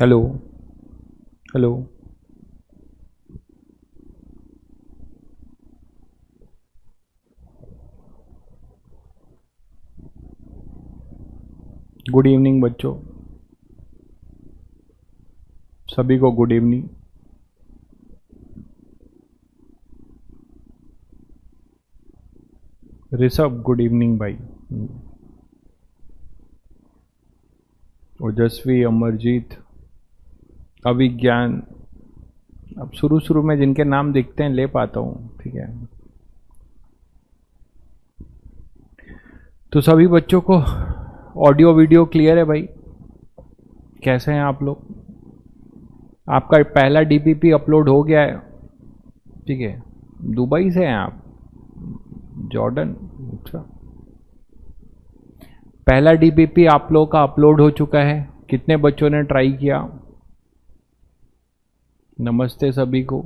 Hello hello. Good evening बच्चों, सभी को good evening. Rishabh good evening भाई। ओजस्वी, अमरजीत, अभिज्ञान। अब शुरू शुरू में जिनके नाम दिखते हैं ले पाता हूँ, ठीक है। तो सभी बच्चों को ऑडियो वीडियो क्लियर है भाई? कैसे हैं आप लोग? आपका पहला डीपीपी अपलोड हो गया है, ठीक है। दुबई से हैं आप? जॉर्डन, अच्छा। पहला डीपीपी आप लोगों का अपलोड हो चुका है। कितने बच्चों ने ट्राई किया? नमस्ते सभी को।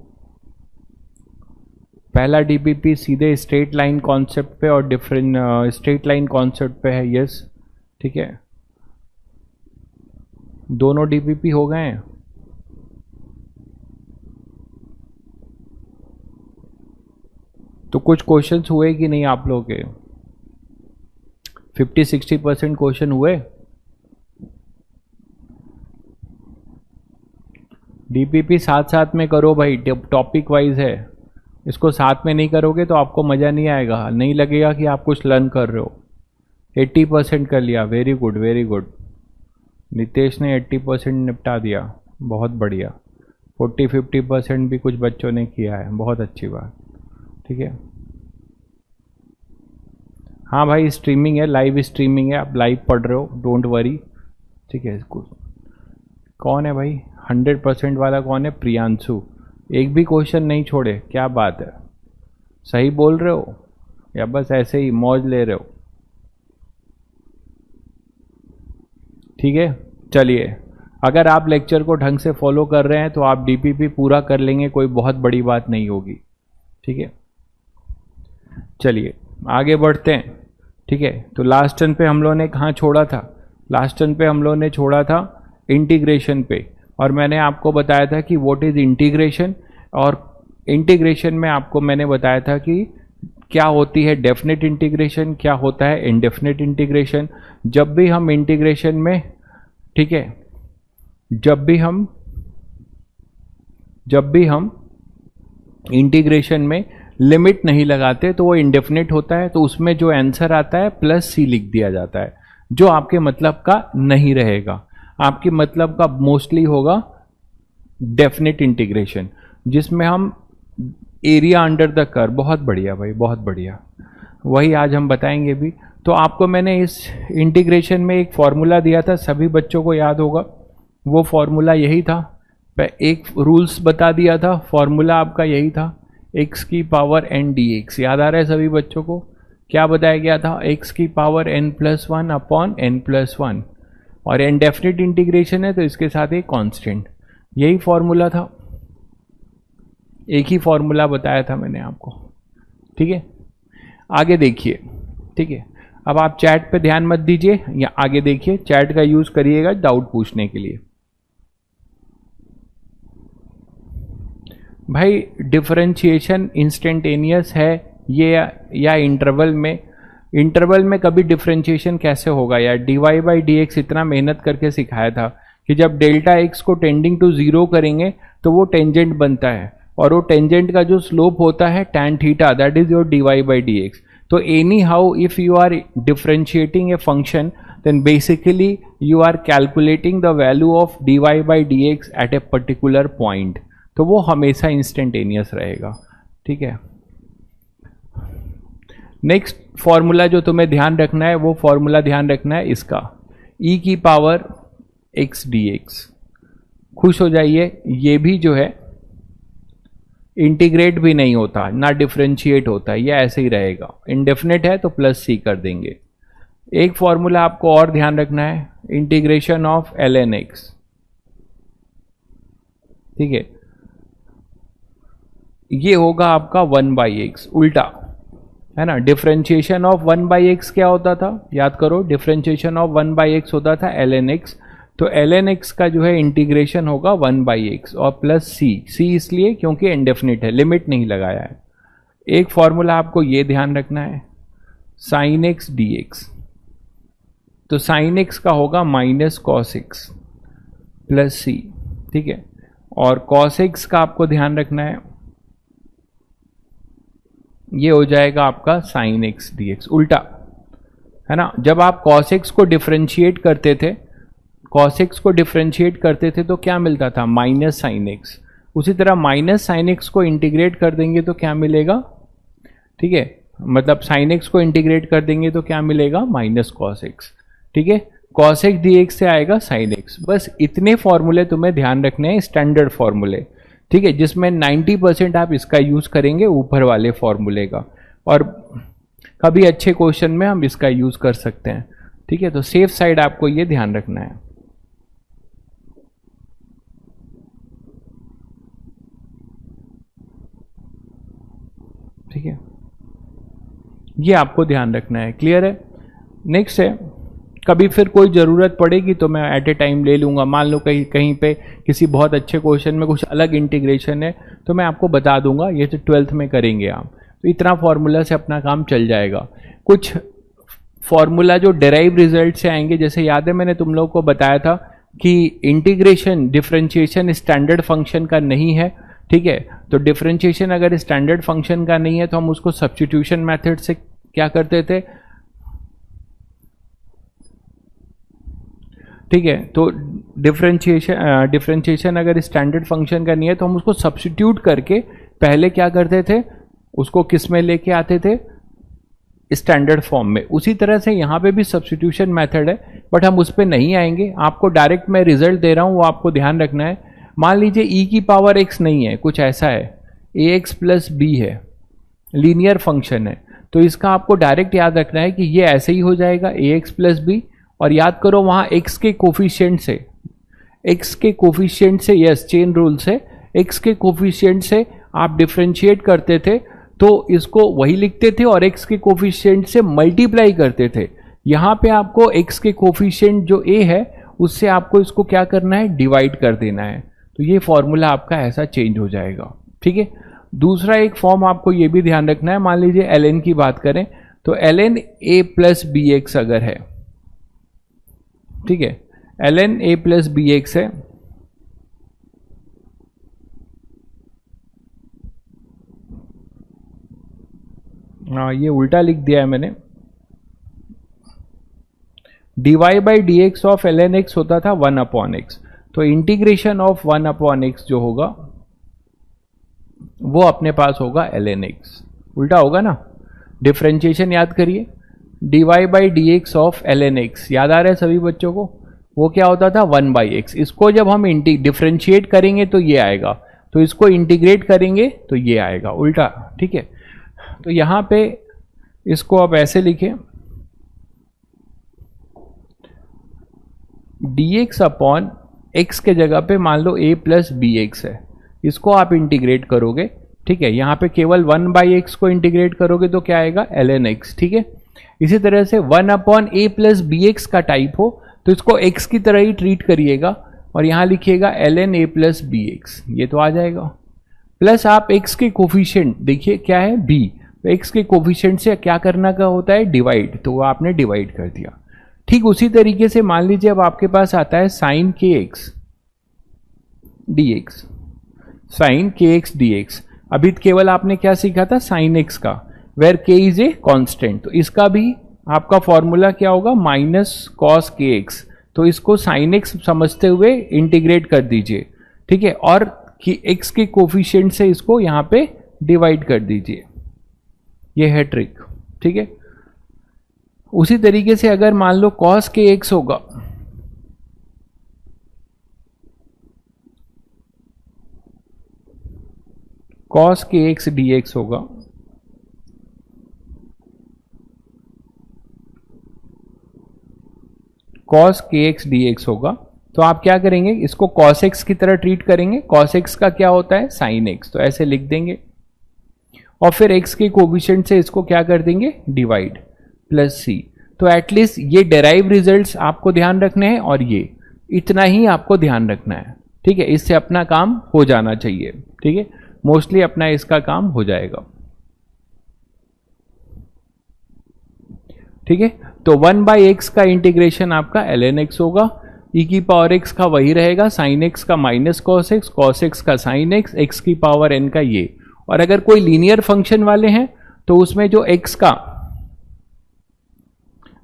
पहला डीपीपी सीधे स्ट्रेट लाइन कॉन्सेप्ट पे और डिफरेंट स्ट्रेट लाइन कॉन्सेप्ट पे है, यस, ठीक है। दोनों डीपीपी हो गए हैं। तो कुछ क्वेश्चंस हुए कि नहीं आप लोगों के? 50-60% क्वेश्चन हुए। डीपीपी साथ साथ में करो भाई, टॉपिक वाइज है। इसको साथ में नहीं करोगे तो आपको मज़ा नहीं आएगा, नहीं लगेगा कि आप कुछ लर्न कर रहे हो। 80% कर लिया, very good very good. Nitesh ने 80% निपटा दिया, बहुत बढ़िया। 40-50% भी कुछ बच्चों ने किया है, बहुत अच्छी बात, ठीक है। हाँ भाई, स्ट्रीमिंग है, लाइव स्ट्रीमिंग है, आप लाइव पढ़ रहे हो, डोंट वरी, ठीक है। कौन है भाई 100% वाला? कौन है? प्रियांशु। एक भी क्वेश्चन नहीं छोड़े, क्या बात है। सही बोल रहे हो या बस ऐसे ही मौज ले रहे हो? ठीक है, चलिए। अगर आप लेक्चर को ढंग से फॉलो कर रहे हैं तो आप डीपीपी पूरा कर लेंगे, कोई बहुत बड़ी बात नहीं होगी, ठीक है। चलिए आगे बढ़ते हैं, ठीक है। तो लास्ट टर्न पे हम लोगों ने कहाँ छोड़ा था? लास्ट टर्न पे हम लोगों ने छोड़ा था इंटीग्रेशन पे, और मैंने आपको बताया था कि व्हाट इज इंटीग्रेशन। और इंटीग्रेशन में आपको मैंने बताया था कि क्या होती है डेफिनेट इंटीग्रेशन, क्या होता है इनडेफिनेट इंटीग्रेशन। जब भी हम इंटीग्रेशन में, ठीक है, जब भी हम इंटीग्रेशन में लिमिट नहीं लगाते तो वो इंडेफिनेट होता है। तो उसमें जो आंसर आता है प्लस सी लिख दिया जाता है, जो आपके मतलब का नहीं रहेगा। आपके मतलब का मोस्टली होगा डेफिनेट इंटीग्रेशन, जिसमें हम एरिया अंडर द कर्व। बहुत बढ़िया भाई, बहुत बढ़िया, वही आज हम बताएंगे भी। तो आपको मैंने इस इंटीग्रेशन में एक फॉर्मूला दिया था, सभी बच्चों को याद होगा। वो फॉर्मूला यही था, एक रूल्स बता दिया था, फॉर्मूला आपका यही था, x की पावर n dx। याद आ रहा है सभी बच्चों को? क्या बताया गया था? x की पावर n+1 अपॉन n+1, और इनडेफिनिट इंटीग्रेशन है तो इसके साथ एक कांस्टेंट। यही फॉर्मूला था, एक ही फॉर्मूला बताया था मैंने आपको, ठीक है। आगे देखिए, ठीक है। अब आप चैट पे ध्यान मत दीजिए, या आगे देखिए, चैट का यूज करिएगा डाउट पूछने के लिए। भाई डिफरेंशिएशन इंस्टेंटेनियस है ये या इंटरवल में? इंटरवल में कभी डिफरेंशिएशन कैसे होगा यार? dy/dx इतना मेहनत करके सिखाया था कि जब डेल्टा x को टेंडिंग टू 0 करेंगे तो वो टेंजेंट बनता है, और वो टेंजेंट का जो स्लोप होता है tan theta, that is your dy/dx। तो anyhow if you are differentiating a function, then basically you are calculating the value of dy/dx at a particular point। तो वो हमेशा इंस्टेंटेनियस रहेगा, ठीक है। नेक्स्ट फॉर्मूला जो तुम्हें ध्यान रखना है, वो फॉर्मूला ध्यान रखना है इसका, e की पावर x dx। खुश हो जाइए, ये भी जो है इंटीग्रेट भी नहीं होता, ना डिफरेंशिएट होता, ये ऐसे ही रहेगा। इंडेफिनेट है तो प्लस c कर देंगे। एक फॉर्मूला आपको और ध्यान रखना है, इंटीग्रेशन ऑफ ln x, ठीक है। ये होगा आपका 1/x, उल्टा है ना। डिफरेंशिएशन ऑफ 1/x क्या होता था? याद करो, डिफरेंशिएशन ऑफ 1/x होता था ln x। तो ln x का जो है इंटीग्रेशन होगा 1/x और प्लस c इसलिए क्योंकि इंडेफिनिट है, लिमिट नहीं लगाया है। एक फॉर्मूला आपको ये ध्यान रखना है, sin x dx, तो sin x का होगा minus cos x plus c, ठीक है। और cos x का आपको ध्यान रखना है, ये हो जाएगा आपका sin x dx, उल्टा है ना। जब आप cos x को डिफरेंशिएट करते थे, तो क्या मिलता था, माइनस sin x। उसी तरह माइनस sin x को इंटीग्रेट कर देंगे तो क्या मिलेगा, ठीक है, मतलब sin x को इंटीग्रेट कर देंगे तो क्या मिलेगा, माइनस cos x, ठीक है। cos x dx से आएगा sin x। बस इतने फॉर्मूले तुम्हें ध्यान रखने हैं, स्टैंडर्ड फॉर्मूले, ठीक है, जिसमें 90% आप इसका यूज करेंगे ऊपर वाले फॉर्मूले का, और कभी अच्छे क्वेश्चन में हम इसका यूज कर सकते हैं, ठीक है। तो सेफ साइड आपको ये ध्यान रखना है, ठीक है, ये आपको ध्यान रखना है। क्लियर है। नेक्स्ट है, कभी फिर कोई ज़रूरत पड़ेगी तो मैं एट ए टाइम ले लूँगा। मान लो कहीं पे किसी बहुत अच्छे क्वेश्चन में कुछ अलग इंटीग्रेशन है तो मैं आपको बता दूंगा, ये तो 12th में करेंगे आप, तो इतना फॉर्मूला से अपना काम चल जाएगा। कुछ फॉर्मूला जो डेराइव रिजल्ट से आएंगे, जैसे याद है मैंने तुम लोग को बताया था कि इंटीग्रेशन डिफरेंशिएशन स्टैंडर्ड फंक्शन का नहीं है, ठीक है। तो डिफरेंशिएशन अगर स्टैंडर्ड फंक्शन का नहीं है तो हम उसको सब्स्टिट्यूशन मेथड से क्या करते थे, ठीक है। तो डिफरेंशिएशन अगर स्टैंडर्ड फंक्शन का नहीं है तो हम उसको सब्स्टिट्यूट करके पहले क्या करते थे, उसको किस में लेके आते थे, स्टैंडर्ड फॉर्म में। उसी तरह से यहाँ पे भी सब्स्टिट्यूशन मेथड है, बट हम उस पर नहीं आएंगे। आपको डायरेक्ट मैं रिजल्ट दे रहा हूँ, वो आपको ध्यान रखना है। मान लीजिए e की पावर x नहीं है, कुछ ऐसा है, ax प्लस b है, लीनियर फंक्शन है, तो इसका आपको डायरेक्ट याद रखना है कि ये ऐसे ही हो जाएगा ax प्लस b, और याद करो वहाँ x के कोफिशिएंट से, यस चेन रूल से x के कोफिशिएंट से आप डिफरेंशिएट करते थे तो इसको वही लिखते थे और x के कोफिशिएंट से मल्टीप्लाई करते थे। यहाँ पे आपको x के कोफिशिएंट जो a है उससे आपको इसको क्या करना है, डिवाइड कर देना है। तो ये फॉर्मूला आपका ऐसा चेंज हो जाएगा, ठीक है। दूसरा एक फॉर्म आपको ये भी ध्यान रखना है, मान लीजिए ln की बात करें तो ln a प्लस bx अगर है, ठीक है, ln a प्लस bx है, हाँ ये उल्टा लिख दिया है मैंने, dy by D x of ln x होता था 1/x, तो इंटीग्रेशन ऑफ 1/x जो होगा वो अपने पास होगा ln x, उल्टा होगा ना। डिफरेंशिएशन याद करिए, dy by D x of ln x, याद आ रहा है सभी बच्चों को, वो क्या होता था 1/x। इसको जब हम डिफरेंशिएट करेंगे तो ये आएगा, तो इसको इंटीग्रेट करेंगे तो ये आएगा उल्टा, ठीक है। तो यहां पे इसको आप ऐसे लिखें, dx अपॉन x के जगह पे मान लो a प्लस bx है, इसको आप इंटीग्रेट करोगे, ठीक है। यहाँ पे केवल 1/x को इंटीग्रेट करोगे तो क्या आएगा, ln x, ठीक है। इसी तरह से 1/a प्लस bx का टाइप हो तो इसको x की तरह ही ट्रीट करिएगा और यहाँ लिखिएगा ln a प्लस bx, ये तो आ जाएगा। प्लस आप x के कोफिशिएंट देखिए क्या है, b, तो x के कोफिशिएंट से क्या करना का होता है, डिवाइड, तो आपने डिवाइड कर दिया। ठीक उसी तरीके से मान लीजिए अब आपके पास आता है sin kx dx, sin kx dx। अभी केवल आपने क्या सीखा था, sin x का, where k is a constant, तो इसका भी आपका फॉर्मूला क्या होगा, माइनस cos kx, तो इसको sin x समझते हुए इंटीग्रेट कर दीजिए, ठीक है, और कि x के कोफिशिएंट से इसको यहां पे डिवाइड कर दीजिए, ये है ट्रिक, ठीक है। उसी तरीके से अगर मान लो cos kx होगा, cos kx dx होगा, cos kx dx होगा, तो आप क्या करेंगे, इसको cos x की तरह ट्रीट करेंगे। cos x का क्या होता है, sin x, तो ऐसे लिख देंगे और फिर x के कोफिशिएंट से इसको क्या कर देंगे, डिवाइड, प्लस c। तो एटलीस्ट ये डेराइव रिजल्ट्स आपको ध्यान रखने हैं और ये, इतना ही आपको ध्यान रखना है, ठीक है। इससे अपना काम हो जाना चाहिए, ठीक है। मोस्टली अपना इसका काम हो जाएगा, ठीक है। तो 1/x का इंटीग्रेशन आपका ln x होगा, e की पावर x का वही रहेगा, sin x का माइनस cos x का sin x, x की पावर n का ये। और अगर कोई लीनियर फंक्शन वाले हैं तो उसमें जो x का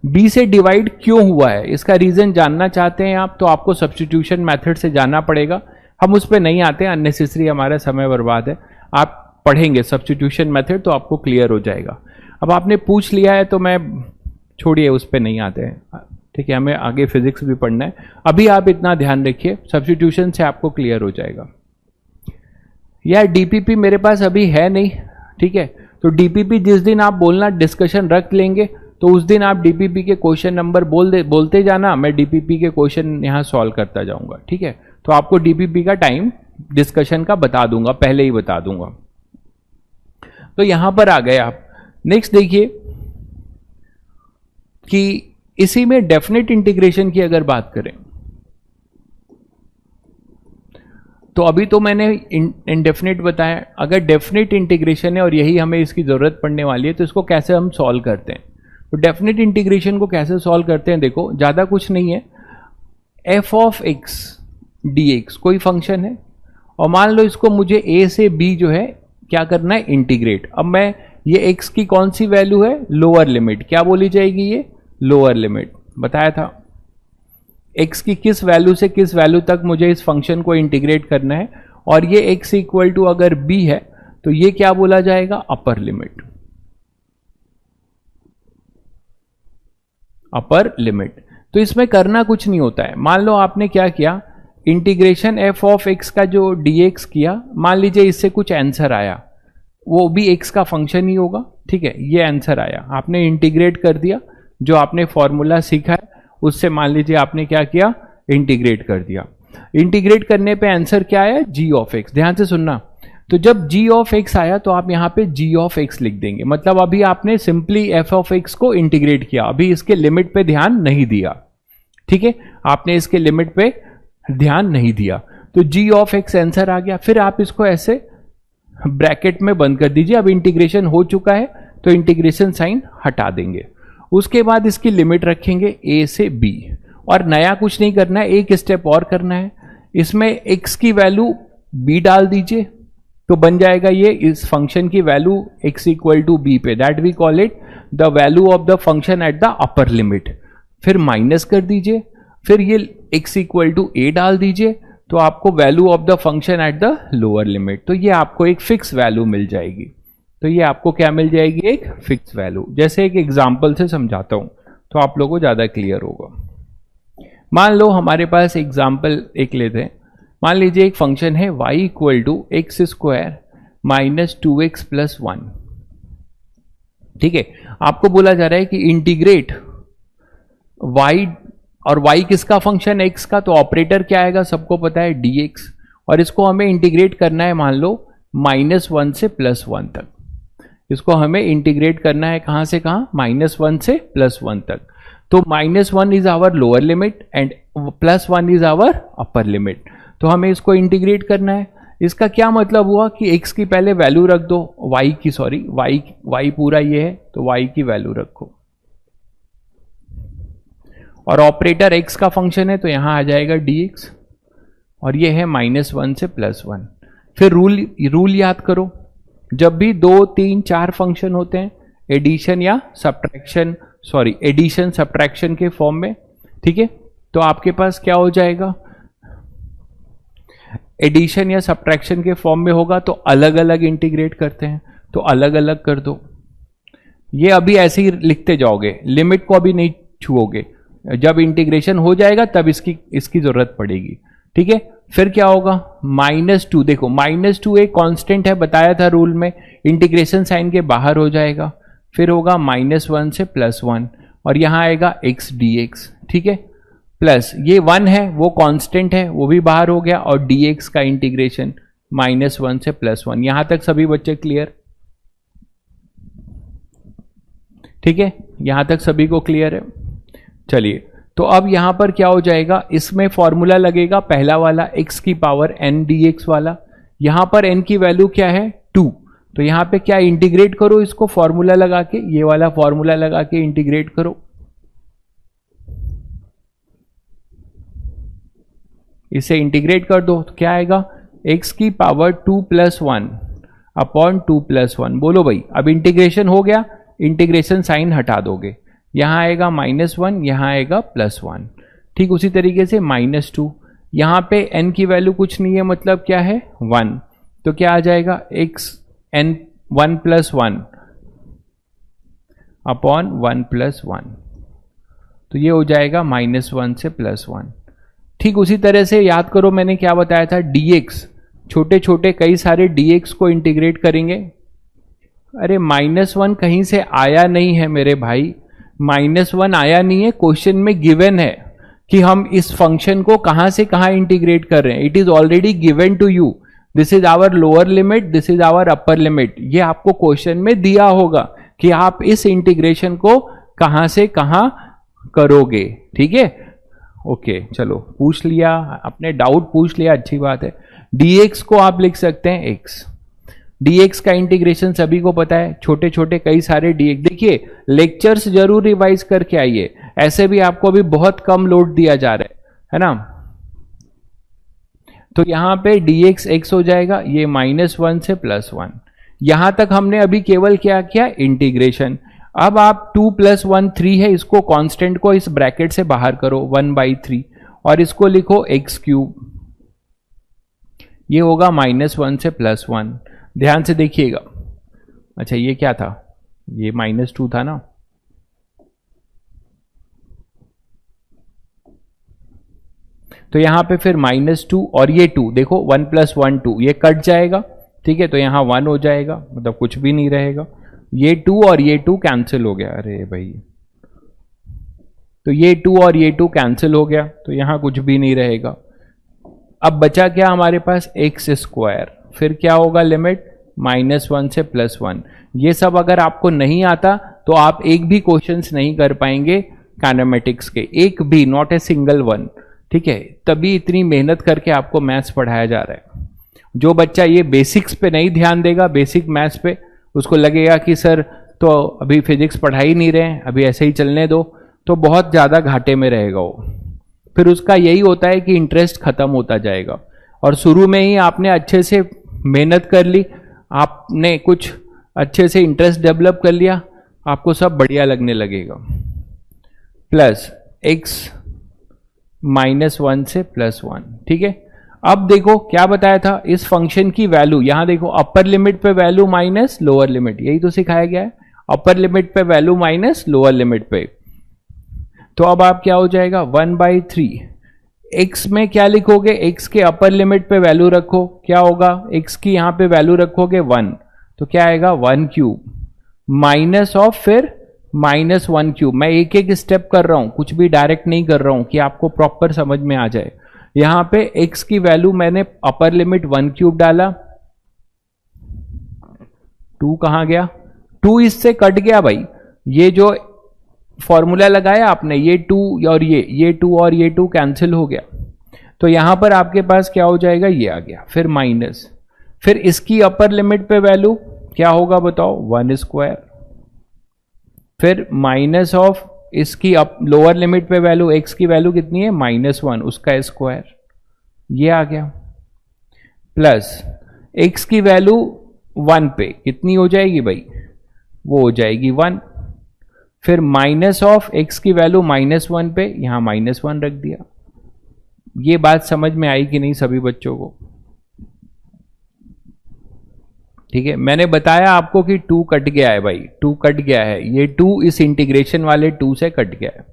b से डिवाइड क्यों हुआ है, इसका रीजन जानना चाहते हैं आप, तो आपको सब्स्टिट्यूशन मेथड से जाना पड़ेगा। हम उस पर नहीं आते, अननेसेसरी हमारा समय बर्बाद है। आप पढ़ेंगे सब्स्टिट्यूशन मेथड तो आपको क्लियर हो जाएगा। अब आपने पूछ लिया है तो मैं छोड़िए, उस पर नहीं आते हैं, ठीक है। हमें आगे फिजिक्स भी पढ़ना है। अभी आप इतना ध्यान रखिए, सब्स्टिट्यूशन से आपको क्लियर हो जाएगा। यार डीपीपी मेरे पास अभी है नहीं, ठीक है। तो डीपीपी जिस दिन आप बोलना डिस्कशन रख लेंगे तो उस दिन आप डीपीपी के क्वेश्चन नंबर बोलते जाना, मैं डीपीपी के क्वेश्चन यहाँ सॉल्व करता जाऊंगा, ठीक है। तो आपको डीपीपी का टाइम डिस्कशन का बता दूंगा, पहले ही बता दूंगा। तो यहां पर आ गए आप। नेक्स्ट देखिए कि इसी में डेफिनेट इंटीग्रेशन की अगर बात करें तो अभी तो मैंने इनडेफिनेट बताया। अगर डेफिनेट इंटीग्रेशन है और यही हमें इसकी जरूरत पड़ने वाली है तो इसको कैसे हम सॉल्व करते हैं। तो डेफिनेट इंटीग्रेशन को कैसे सॉल्व करते हैं, देखो ज्यादा कुछ नहीं है। f ऑफ x dx कोई फंक्शन है और मान लो इसको मुझे a से b जो है क्या करना है, इंटीग्रेट। अब मैं ये x की कौन सी वैल्यू है, लोअर लिमिट, क्या बोली जाएगी, ये लोअर लिमिट बताया था। x की किस वैल्यू से किस वैल्यू तक मुझे इस फंक्शन को इंटीग्रेट करना है, और ये x इक्वल टू अगर b है तो ये क्या बोला जाएगा, अपर लिमिट, अपर लिमिट। तो इसमें करना कुछ नहीं होता है। मान लो आपने क्या किया, इंटीग्रेशन f ऑफ x का जो dx किया, मान लीजिए इससे कुछ आंसर आया, वो भी x का फंक्शन ही होगा, ठीक है। ये आंसर आया, आपने इंटीग्रेट कर दिया, जो आपने फॉर्मूला सीखा है उससे मान लीजिए आपने क्या किया, इंटीग्रेट कर दिया। इंटीग्रेट करने पे आंसर क्या आया, g ऑफ x। ध्यान से सुनना, तो जब g ऑफ x आया तो आप यहां पे g ऑफ x लिख देंगे। मतलब अभी आपने सिंपली f ऑफ x को इंटीग्रेट किया, अभी इसके लिमिट पे ध्यान नहीं दिया, ठीक है। आपने इसके लिमिट पे ध्यान नहीं दिया तो g ऑफ x आंसर आ गया। फिर आप इसको ऐसे ब्रैकेट में बंद कर दीजिए। अब इंटीग्रेशन हो चुका है तो इंटीग्रेशन साइन हटा देंगे। उसके बाद इसकी लिमिट रखेंगे a से b, और नया कुछ नहीं करना है, एक स्टेप और करना है। इसमें x की वैल्यू b डाल दीजिए तो बन जाएगा ये इस फंक्शन की value x equal to b पे, that we call it the value of the function at the upper limit. फिर माइनस कर दीजिए, फिर ये x इक्वल टू a डाल दीजिए तो आपको value of the function at the lower limit. तो ये आपको एक फिक्स वैल्यू मिल जाएगी। तो ये आपको क्या मिल जाएगी, एक फिक्स वैल्यू। जैसे एक एग्जांपल से समझाता हूं तो आप लोगों को ज्यादा क्लियर होगा। मान लो हमारे पास एग्जांपल एक लेते हैं। मान लीजिए एक फंक्शन है y equal to x square minus 2x plus 1, ठीक है। आपको बोला जा रहा है कि इंटीग्रेट y, और y किसका फंक्शन, x का, तो ऑपरेटर क्या आएगा, सबको पता है dx, और इसको हमें इंटीग्रेट करना है मान लो -1 से +1 तक। इसको हमें इंटीग्रेट करना है कहां से कहां, -1 से +1 तक। तो -1 is our lower limit and +1 is our upper limit. तो हमें इसको इंटीग्रेट करना है। इसका क्या मतलब हुआ कि x की पहले वैल्यू रख दो, y की, सॉरी y पूरा ये है तो y की वैल्यू रखो, और ऑपरेटर x का फंक्शन है तो यहां आ जाएगा dx, और ये है -1 से +1। फिर रूल याद करो, जब भी 2, 3, 4 फंक्शन होते हैं एडिशन या सब्ट्रैक्शन, सॉरी एडिशन सब्ट्रैक्शन के फॉर्म में, ठीक है, तो आपके पास क्या हो जाएगा, एडिशन या सब्ट्रैक्शन के फॉर्म में होगा तो अलग अलग इंटीग्रेट करते हैं, तो अलग अलग कर दो। ये अभी ऐसे ही लिखते जाओगे, लिमिट को अभी नहीं छुओगे, जब इंटीग्रेशन हो जाएगा तब इसकी जरूरत पड़ेगी, ठीक है। फिर क्या होगा, -2, देखो -2 एक कांस्टेंट है, बताया था रूल में, इंटीग्रेशन साइन के बाहर हो जाएगा। फिर होगा -1 से +1, और यहां आएगा x dx, ठीक है, प्लस ये 1 है वो कांस्टेंट है, वो भी बाहर हो गया, और dx का इंटीग्रेशन -1 से +1। यहां तक सभी बच्चे क्लियर, ठीक है, यहां तक सभी को क्लियर है। चलिए, तो तो अब यहां पर क्या हो जाएगा, इसमें फॉर्मूला लगेगा पहला वाला x की पावर n dx वाला। यहां पर n की वैल्यू क्या है 2, तो यहां पे क्या इंटीग्रेट करो इसको फॉर्मूला लगा के, ये वाला फॉर्मूला लगा के इंटीग्रेट करो। इसे इंटीग्रेट कर दो तो क्या आएगा, x की पावर 2 प्लस 1 अपॉन 2 प्लस 1। बोलो भाई, अब इंटीग्रेशन हो गया, इंटीग्रेशन साइन हटा दोगे, यहां आएगा -1, यहां आएगा +1। ठीक उसी तरीके से -2, यहां पे n की वैल्यू कुछ नहीं है, मतलब क्या है 1, तो क्या आ जाएगा x n 1 plus 1 upon 1 plus 1, तो ये हो जाएगा -1 से +1। ठीक उसी तरह से याद करो मैंने क्या बताया था, dx, छोटे छोटे कई सारे dx को इंटीग्रेट करेंगे। अरे -1 कहीं से आया नहीं है मेरे भाई, -1 आया नहीं है, क्वेश्चन में गिवन है कि हम इस फंक्शन को कहां से कहां इंटीग्रेट कर रहे हैं। It is already given to you, this is our lower limit, this is our upper limit. ये आपको क्वेश्चन में दिया होगा कि आप इस इंटीग्रेशन को कहां से कहां करोगे। ठीक है, ओके चलो पूछ लिया, अपने डाउट पूछ लिया, अच्छी बात है। dx को आप लिख सकते हैं x, dx का इंटीग्रेशन सभी को पता है, छोटे छोटे कई सारे dx। देखिए लेक्चर्स जरूर रिवाइज करके आइए, ऐसे भी आपको अभी बहुत कम लोड दिया जा रहा है ना। तो यहां पे dx x हो जाएगा, ये -1 से +1। यहां तक हमने अभी केवल क्या किया, इंटीग्रेशन। अब आप 2 + 1 3 है, इसको कांस्टेंट को इस ब्रैकेट से बाहर करो 1/3 और इसको लिखो x3, ये होगा -1 से +1। ध्यान से देखिएगा, अच्छा ये क्या था, ये -2 था ना, तो यहां पे फिर -2 और ये 2, देखो 1 + 1 2, ये कट जाएगा। ठीक है, तो यहां 1 हो जाएगा, मतलब कुछ भी नहीं रहेगा। ये 2 और ये 2 कैंसिल हो गया, अरे भाई, तो ये 2 और ये 2 कैंसिल हो गया, तो यहां कुछ भी नहीं रहेगा। अब बचा क्या हमारे पास, x², फिर क्या होगा लिमिट -1 से +1। ये सब अगर आपको नहीं आता तो आप एक भी क्वेश्चंस नहीं कर पाएंगे काइनेमेटिक्स के, एक भी, नॉट ए सिंगल वन। ठीक है, तभी इतनी मेहनत करके आपको मैथ्स पढ़ाया जा रहा है। जो बच्चा ये बेसिक्स पे नहीं ध्यान देगा, बेसिक मैथ्स पे, उसको लगेगा कि सर तो अभी फिजिक्स पढ़ा ही नहीं रहे हैं, अभी ऐसे ही चलने दो, तो बहुत ज़्यादा घाटे में रहेगा वो। फिर उसका यही होता है कि इंटरेस्ट खत्म होता जाएगा। और शुरू में ही आपने अच्छे से मेहनत कर ली, आपने कुछ अच्छे से इंटरेस्ट डेवलप कर लिया, आपको सब बढ़िया लगने लगेगा। प्लस x -1 से +1। ठीक है, अब देखो क्या बताया था, इस फंक्शन की वैल्यू, यहां देखो अपर लिमिट पे वैल्यू माइनस लोअर लिमिट, यही तो सिखाया गया है, अपर लिमिट पे वैल्यू माइनस लोअर लिमिट पे। तो अब आप क्या हो जाएगा 1/3, x में क्या लिखोगे, x के अपर लिमिट पे वैल्यू रखो, क्या होगा, x की यहां पे वैल्यू रखोगे 1, तो क्या आएगा 1³ माइनस ऑफ फिर -1³। मैं एक एक स्टेप कर रहा हूं, कुछ भी डायरेक्ट नहीं कर रहा हूं कि आपको प्रॉपर समझ में आ जाए। यहां पे x की वैल्यू मैंने अपर लिमिट 1³ डाला, 2 कहां गया, 2 इससे कट गया भाई, ये जो फॉर्मूला लगाया आपने, ये 2 और ये 2 और ये 2 कैंसिल हो गया, तो यहां पर आपके पास क्या हो जाएगा, ये आ गया, फिर माइनस, फिर इसकी अपर लिमिट पे वैल्यू क्या होगा बताओ 1², फिर माइनस ऑफ इसकी लोअर लिमिट पे वैल्यू, x की वैल्यू कितनी है -1, उसका स्क्वायर, ये आ गया, प्लस x की वैल्यू 1 पे कितनी हो जाएगी भाई, वो हो जाएगी 1, फिर माइनस ऑफ x की वैल्यू -1 पे, यहां -1 रख दिया। ये बात समझ में आई कि नहीं सभी बच्चों को? ठीक है, मैंने बताया आपको कि 2 कट गया है भाई, 2 कट गया है, ये 2 इस इंटीग्रेशन वाले 2 से कट गया है।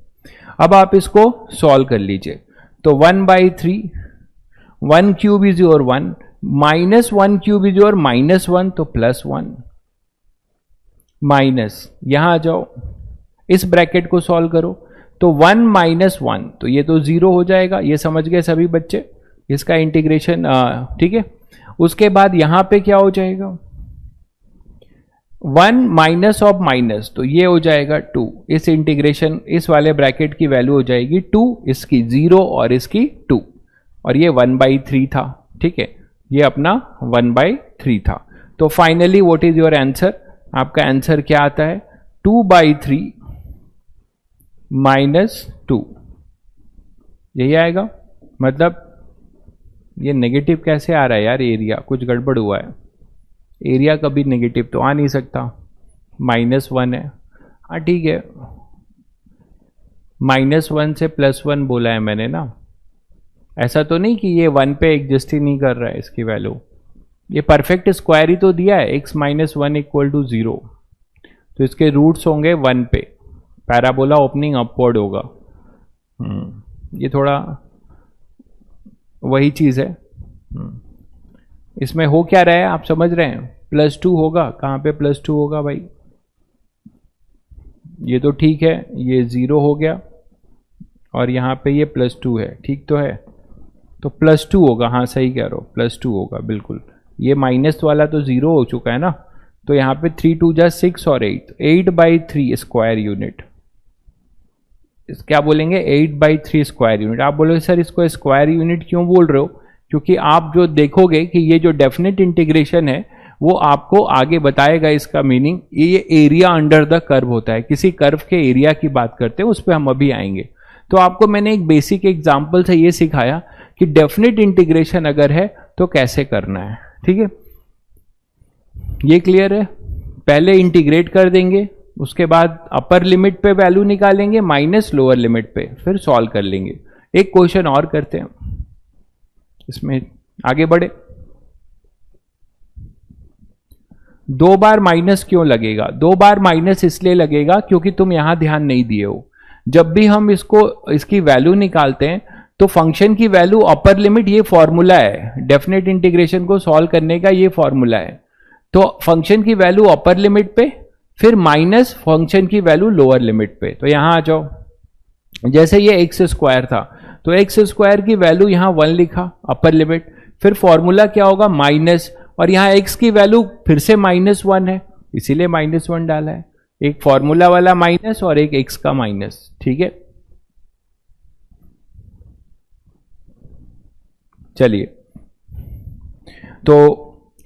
अब आप इसको सॉल्व कर लीजिए, तो 1/3, 1³ इज योर 1, -1³ इज योर -1, तो +1, माइनस, यहां आ जाओ, इस ब्रैकेट को सॉल्व करो, तो 1 - 1, तो ये तो 0 हो जाएगा, ये समझ गए सभी बच्चे, इसका इंटीग्रेशन। ठीक है, उसके बाद यहां पे क्या हो जाएगा, 1 माइनस ऑफ माइनस, तो ये हो जाएगा 2। इस इंटीग्रेशन इस वाले ब्रैकेट की वैल्यू हो जाएगी 2, इसकी 0 और इसकी 2, और ये 1/3 था। ठीक है, ये अपना 1/3 था। तो finally what is your answer? आपका आंसर क्या आता है? 2/3 माइनस 2, यही आएगा। मतलब ये नेगेटिव कैसे आ रहा है यार? एरिया कुछ गड़बड़ हुआ है। एरिया कभी नेगेटिव तो आ नहीं सकता, -1 है। हाँ ठीक है, -1 से +1 बोला है मैंने ना, ऐसा तो नहीं कि ये 1 पे एग्जिस्ट ही नहीं कर रहा है इसकी वैल्यू। ये परफेक्ट स्क्वायर ही तो दिया है, x - 1 = 0, तो इसके रूट्स होंगे 1 पे। पैराबोला ओपनिंग अपवर्ड होगा। ये थोड़ा वही चीज़ है। इसमें हो क्या रहा है आप समझ रहे हैं? +2 होगा। कहाँ पे +2 होगा भाई? ये तो ठीक है, ये 0 हो गया और यहाँ पे ये +2 है, ठीक तो है? तो +2 होगा। हाँ सही कह रहे हो, +2 होगा बिल्कुल। ये माइनस वाला तो 0 हो चुका है ना, तो यहाँ पे 3 × 2 = 6 और 8/3 स्क्वायर यूनिट। क्या बोलेंगे? 8/3 स्क्वायर यूनिट। आप बोलोगे सर इसको स्क्वायर यूनिट क्यों बोल रहे हो? क्योंकि आप जो देखोगे कि ये जो डेफिनेट इंटीग्रेशन है वो आपको आगे बताएगा इसका मीनिंग। ये एरिया अंडर द कर्व होता है। किसी कर्व के एरिया की बात करते हैं, उस पर हम अभी आएंगे। तो आपको मैंने एक बेसिक एग्जाम्पल से ये सिखाया कि डेफिनेट इंटीग्रेशन अगर है तो कैसे करना है। ठीक है, ये क्लियर है? पहले इंटीग्रेट कर देंगे, उसके बाद अपर लिमिट पे वैल्यू निकालेंगे माइनस लोअर लिमिट पे, फिर सॉल्व कर लेंगे। एक क्वेश्चन और करते हैं, इसमें आगे बढ़े। 2 बार माइनस क्यों लगेगा? 2 बार माइनस इसलिए लगेगा क्योंकि तुम यहां ध्यान नहीं दिए हो। जब भी हम इसकी वैल्यू निकालते हैं तो फंक्शन की वैल्यू अपर लिमिट, ये फॉर्मूला है डेफिनेट इंटीग्रेशन को सॉल्व करने का, ये फॉर्मूला है। तो फंक्शन की वैल्यू अपर लिमिट पे, फिर माइनस फंक्शन की वैल्यू लोअर लिमिट पे। तो यहां आ जाओ, जैसे ये x² था तो x² की वैल्यू यहां 1 लिखा अपर लिमिट, फिर फॉर्मूला क्या होगा? माइनस, और यहां x की वैल्यू फिर से -1 है, इसीलिए -1 डाला है। एक फॉर्मूला वाला माइनस और एक x का माइनस। ठीक है, चलिए तो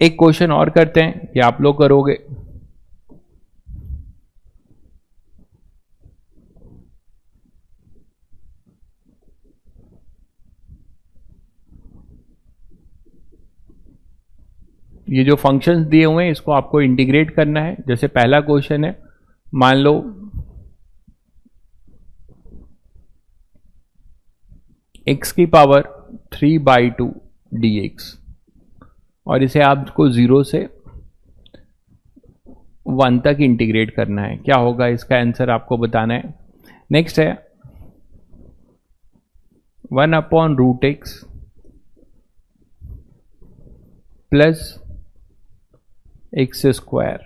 एक क्वेश्चन और करते हैं, ये आप लोग करोगे। ये जो फंक्शंस दिए हुए हैं इसको आपको इंटीग्रेट करना है। जैसे पहला क्वेश्चन है, मान लो x की पावर 3/2 dx, और इसे आपको 0 से 1 तक इंटीग्रेट करना है। क्या होगा इसका आंसर आपको बताना है। नेक्स्ट है 1/√x प्लस x²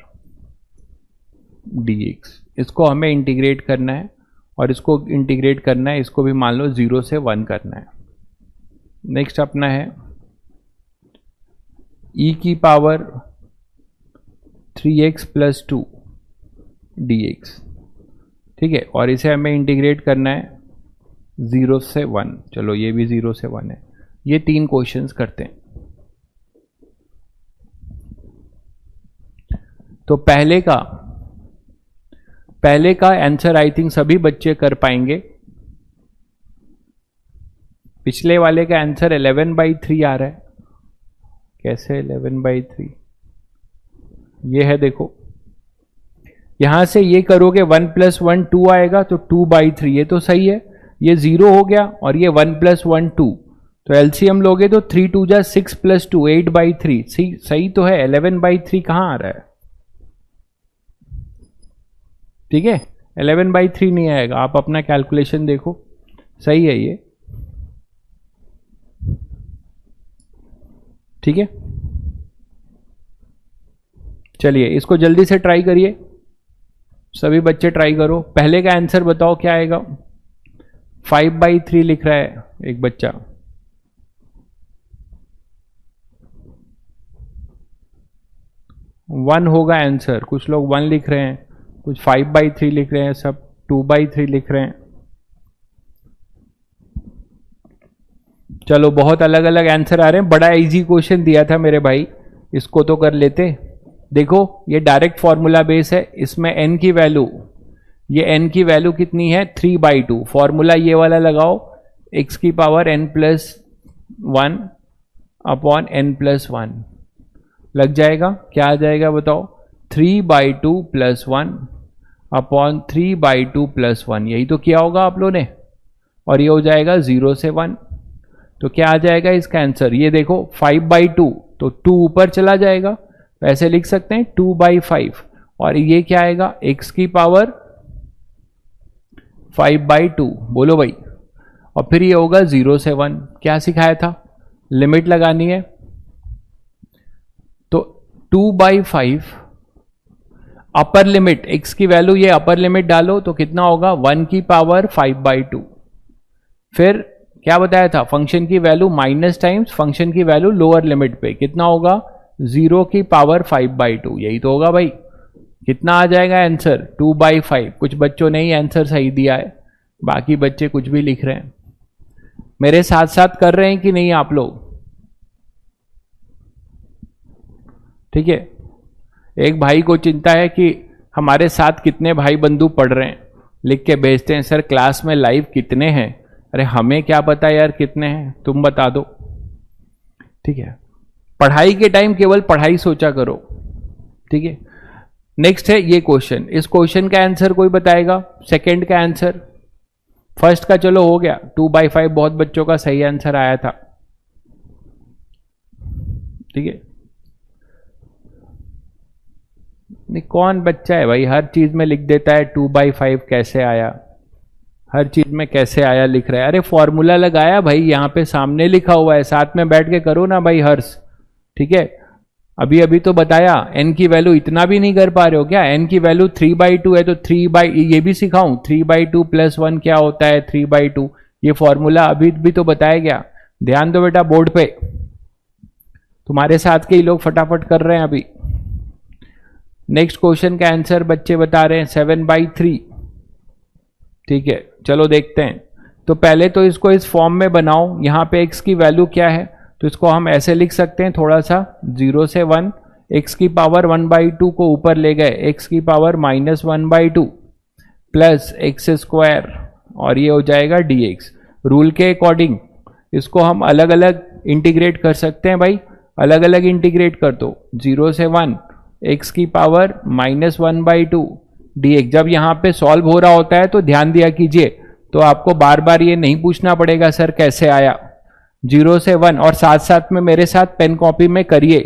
dx, इसको हमें इंटीग्रेट करना है, और इसको इंटीग्रेट करना है, इसको भी मान लो 0 से 1 करना है। नेक्स्ट अपना है e की पावर 3x + 2 dx। ठीक है, और इसे हमें इंटीग्रेट करना है 0 से 1। चलो ये भी 0 से 1 है। ये 3 क्वेश्चंस करते हैं। तो पहले का आंसर आई थिंक सभी बच्चे कर पाएंगे। पिछले वाले का आंसर 11/3 आ रहा है। कैसे 11/3? ये है, देखो यहां से ये करोगे 1 + 1 2 आएगा, तो 2/3, ये तो सही है। ये 0 हो गया और ये 1 + 1 2, तो एलसीएम लोगे तो 3 × 2 = 6 + 2 8/3। सही तो है। 11/3 कहां आ रहा है? ठीक है, 11/3 नहीं आएगा। आप अपना कैलकुलेशन देखो, सही है ये। ठीक है, चलिए इसको जल्दी से ट्राई करिए, सभी बच्चे ट्राई करो। पहले का आंसर बताओ क्या आएगा? 5/3 लिख रहा है एक बच्चा। 1 होगा आंसर। कुछ लोग 1 लिख रहे हैं, कुछ 5/3 लिख रहे हैं, सब 2/3 लिख रहे हैं। चलो बहुत अलग अलग आंसर आ रहे हैं। बड़ा इजी क्वेश्चन दिया था मेरे भाई, इसको तो कर लेते। देखो ये डायरेक्ट फॉर्मूला बेस है, इसमें n की वैल्यू, ये n की वैल्यू कितनी है 3/2। फॉर्मूला ये वाला लगाओ, x की पावर n+1 अपॉन n+1 लग जाएगा। क्या आ जाएगा बताओ, 3/2 + 1 अपॉन 3/2 + 1। यही तो किया होगा आप लोगों ने। और ये हो जाएगा 0 से 1। तो क्या आ जाएगा इसका आंसर, ये देखो 5/2, तो 2 ऊपर चला जाएगा, तो ऐसे लिख सकते हैं 2/5। और ये क्या आएगा, x की पावर 5/2। बोलो भाई। और फिर ये होगा 0 से 1। क्या सिखाया था, लिमिट लगानी है। तो 2/5 अपर लिमिट, x की वैल्यू ये अपर लिमिट डालो तो कितना होगा 1 की पावर 5/2। फिर क्या बताया था, फंक्शन की वैल्यू माइनस टाइम्स फंक्शन की वैल्यू लोअर लिमिट पे कितना होगा 0 की पावर 5/2। यही तो होगा भाई। कितना आ जाएगा आंसर 2/5। कुछ बच्चों ने ही आंसर सही दिया है, बाकी बच्चे कुछ भी लिख रहे हैं। मेरे साथ साथ कर रहे हैं कि नहीं आप लोग? ठीक है। एक भाई को चिंता है कि हमारे साथ कितने भाई बंधु पढ़ रहे हैं, लिख के भेजते हैं सर क्लास में लाइव कितने हैं। अरे हमें क्या पता यार कितने हैं, तुम बता दो। ठीक है, पढ़ाई के टाइम केवल पढ़ाई सोचा करो। ठीक है, नेक्स्ट है ये क्वेश्चन। इस क्वेश्चन का आंसर कोई बताएगा, सेकंड का आंसर। फर्स्ट का चलो हो गया, 2/5 बहुत बच्चों का सही आंसर आया था। ठीक है, नहीं कौन बच्चा है भाई हर चीज में लिख देता है 2/5 कैसे आया, हर चीज में कैसे आया लिख रहा है। अरे फॉर्मूला लगाया भाई, यहां पे सामने लिखा हुआ है, साथ में बैठ के करो ना भाई हर्ष। ठीक है, अभी अभी तो बताया। n की वैल्यू इतना भी नहीं कर पा रहे हो क्या, n की वैल्यू 3/2 है तो ये भी सिखाऊं 3/2 + 1 क्या होता है 3/2। ये फॉर्मूला अभी भी तो बताया गया। ध्यान दो बेटा बोर्ड पे, तुम्हारे साथ के ही लोग फटाफट कर रहे हैं अभी। नेक्स्ट क्वेश्चन का आंसर बच्चे बता रहे हैं 7/3। ठीक है, चलो देखते हैं। तो पहले तो इसको इस फॉर्म में बनाओ। यहां पे x की वैल्यू क्या है, तो इसको हम ऐसे लिख सकते हैं थोड़ा सा, 0 से 1, x की पावर 1/2 को ऊपर ले गए, x की पावर -1/2 प्लस x², और ये हो जाएगा dx। रूल के अकॉर्डिंग इसको हम अलग अलग इंटीग्रेट कर सकते हैं भाई, अलग अलग इंटीग्रेट कर दो। 0 से 1, x की पावर -1/2 dx। जब यहाँ पे सॉल्व हो रहा होता है तो ध्यान दिया कीजिए, तो आपको बार बार ये नहीं पूछना पड़ेगा सर कैसे आया। 0 से 1, और साथ साथ में मेरे साथ पेन कॉपी में करिए।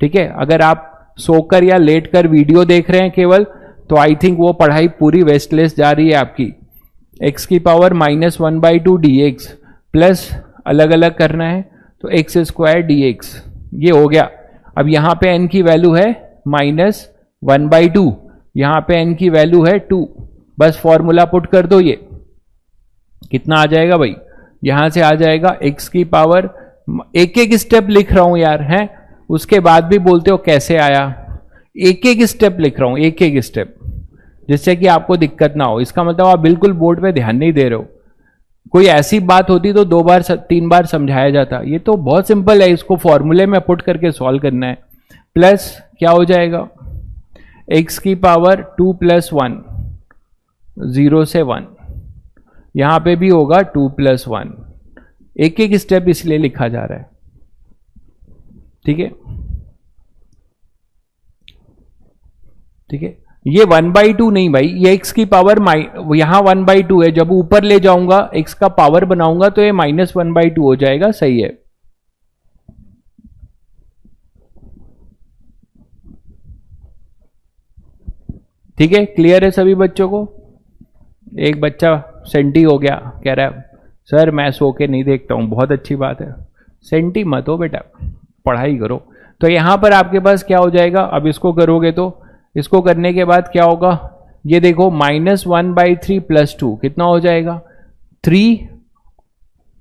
ठीक है, अगर आप सोकर या लेट कर वीडियो देख रहे हैं केवल, तो आई थिंक वो पढ़ाई पूरी वेस्टलेस जा रही है आपकी। x की पावर -1/2 dx प्लस अलग अलग करना है तो x² dx, ये हो गया। अब यहाँ पे n की वैल्यू है -1/2, यहाँ पे n की वैल्यू है 2। बस फॉर्मूला पुट कर दो, ये कितना आ जाएगा भाई, यहां से आ जाएगा x की पावर, एक एक स्टेप लिख रहा हूं यार, हैं उसके बाद भी बोलते हो कैसे आया। एक एक स्टेप लिख रहा हूं, एक एक स्टेप, जिससे कि आपको दिक्कत ना हो। इसका मतलब आप बिल्कुल बोर्ड पे ध्यान नहीं दे रहे हो। कोई ऐसी बात होती तो 2 बार 3 बार समझाया जाता। ये तो बहुत सिंपल है, इसको फॉर्मूले में पुट करके सॉल्व करना है। प्लस क्या हो जाएगा, x की पावर 2 + 1, 0 से 1, यहां पे भी होगा 2 + 1। एक एक स्टेप इसलिए लिखा जा रहा है। ठीक है, ठीक है, ये 1/2 नहीं भाई, ये x की पावर यहां 1/2 है, जब ऊपर ले जाऊंगा x का पावर बनाऊंगा तो ये -1/2 हो जाएगा। सही है। ठीक है, क्लियर है सभी बच्चों को? एक बच्चा सेंटी हो गया, कह रहा है सर मैं सो के नहीं देखता हूं। बहुत अच्छी बात है, सेंटी मत हो बेटा, पढ़ाई करो। तो यहां पर आपके पास क्या हो जाएगा, अब इसको करोगे तो इसको करने के बाद क्या होगा, ये देखो -1/3 + 2 कितना हो जाएगा 3,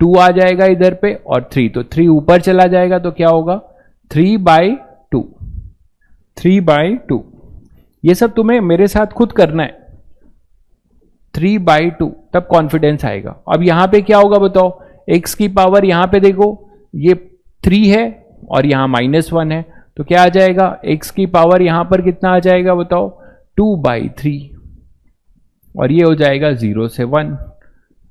2 आ जाएगा इधर पे और 3, तो 3 ऊपर चला जाएगा तो क्या होगा 3/2। 3/2। ये सब तुम्हें मेरे साथ खुद करना है। 3/2 तब कॉन्फिडेंस आएगा। अब यहां पे क्या होगा बताओ, x की पावर यहां पे देखो ये 3 है और यहां -1 है, तो क्या आ जाएगा, x की पावर यहां पर कितना आ जाएगा बताओ, 2/3, और ये हो जाएगा 0 से 1,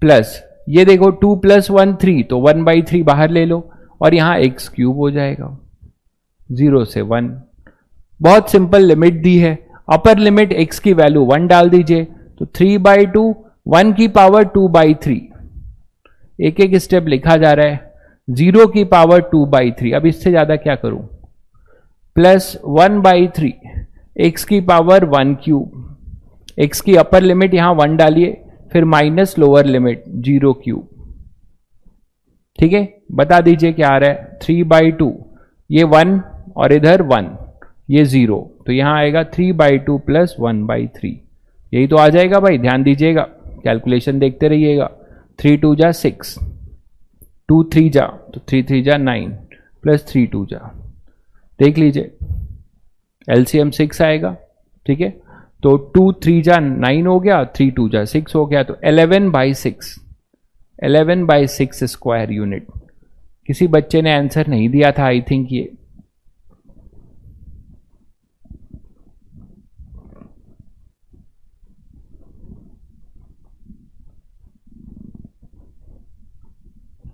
प्लस ये देखो 2 + 1 3, तो 1/3 बाहर ले लो और यहां x³ हो जाएगा 0 से 1। बहुत सिंपल लिमिट दी है। अपर लिमिट x की वैल्यू 1 डाल दीजिए, तो 3/2, 1 की पावर 2/3, एक एक स्टेप लिखा जा रहा है, 0 की पावर 2/3, अब इससे ज्यादा क्या करूं, प्लस 1/3, x की पावर 1³, x की अपर लिमिट यहां 1 डालिए, फिर माइनस लोअर लिमिट 0³। ठीक है, बता दीजिए क्या आ रहा है, 3/2, ये 1 और इधर 1, ये 0, तो यहां आएगा 3/2 + 1/3, यही तो आ जाएगा भाई, ध्यान दीजिएगा, कैलकुलेशन देखते रहिएगा। 3 2 जा 6, 2 3 जा, तो 3 3 जा 9, प्लस 3 2 जा, देख लीजिए एलसीएम 6 आएगा। ठीक है, तो 2 3 जा 9 हो गया, 3 2 जा 6 हो गया, तो 11/6, 11/6 स्क्वायर यूनिट। किसी बच्चे ने आंसर नहीं दिया था आई थिंक, ये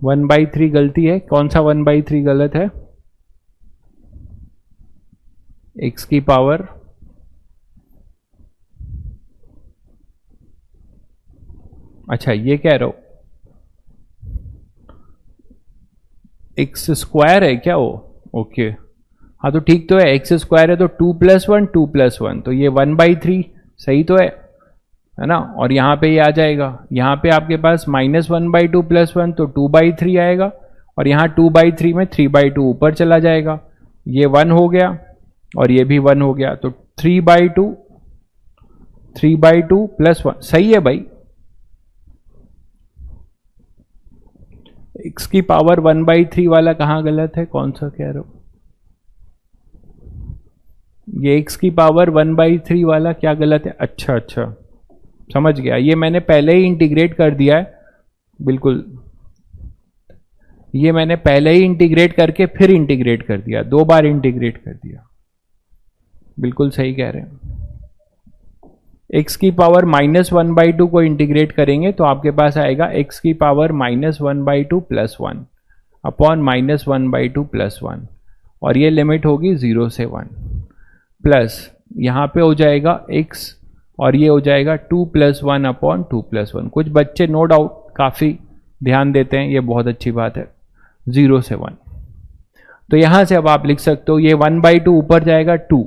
1/3 गलती है। कौन सा 1/3 गलत है, x की पावर अच्छा ये कह रहा हो x स्क्वायर है क्या वो, ओके हाँ तो ठीक तो है, x स्क्वायर है तो 2 + 1 2 + 1, तो ये 1/3 सही तो है ना। और यहां पे ये आ जाएगा, यहां पे आपके पास -1/2 + 1 तो 2/3 आएगा, और यहां 2/3 में 3/2 ऊपर चला जाएगा, ये 1 हो गया और ये भी 1 हो गया, तो 3/2 + 1 सही है भाई। x की पावर 1/3 वाला कहां गलत है, कौन सा कह रहे हो, ये x की पावर 1/3 वाला क्या गलत है, अच्छा अच्छा समझ गया, ये मैंने पहले ही इंटीग्रेट कर दिया है, बिल्कुल ये मैंने पहले ही इंटीग्रेट करके फिर इंटीग्रेट कर दिया, 2 बार इंटीग्रेट कर दिया, बिल्कुल सही कह रहे हैं। x की पावर -1/2 को इंटीग्रेट करेंगे तो आपके पास आएगा x की पावर -1/2 + 1 अपॉन -1/2 + 1, और ये लिमिट होगी 0 से 1, प्लस यहां पे हो जाएगा x और ये हो जाएगा 2 + 1 अपॉन 2 + 1। कुछ बच्चे नो डाउट काफी ध्यान देते हैं, ये बहुत अच्छी बात है, 0 से 1। तो यहां से अब आप लिख सकते हो ये 1/2 ऊपर जाएगा 2,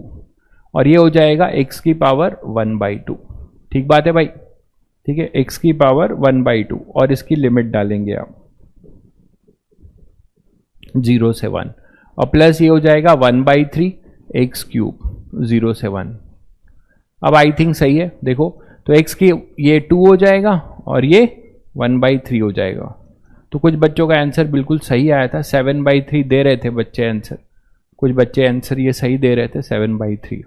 और ये हो जाएगा x की पावर 1/2। ठीक बात है भाई, ठीक है, x की पावर 1/2, और इसकी लिमिट डालेंगे आप 0 से 1, और प्लस ये हो जाएगा 1/3 x³ 0 से 1। अब आई थिंक सही है, देखो तो x की ये 2 हो जाएगा और ये 1/3 हो जाएगा, तो कुछ बच्चों का आंसर बिल्कुल सही आया था, 7/3 दे रहे थे बच्चे आंसर, कुछ बच्चे आंसर ये सही दे रहे थे 7/3।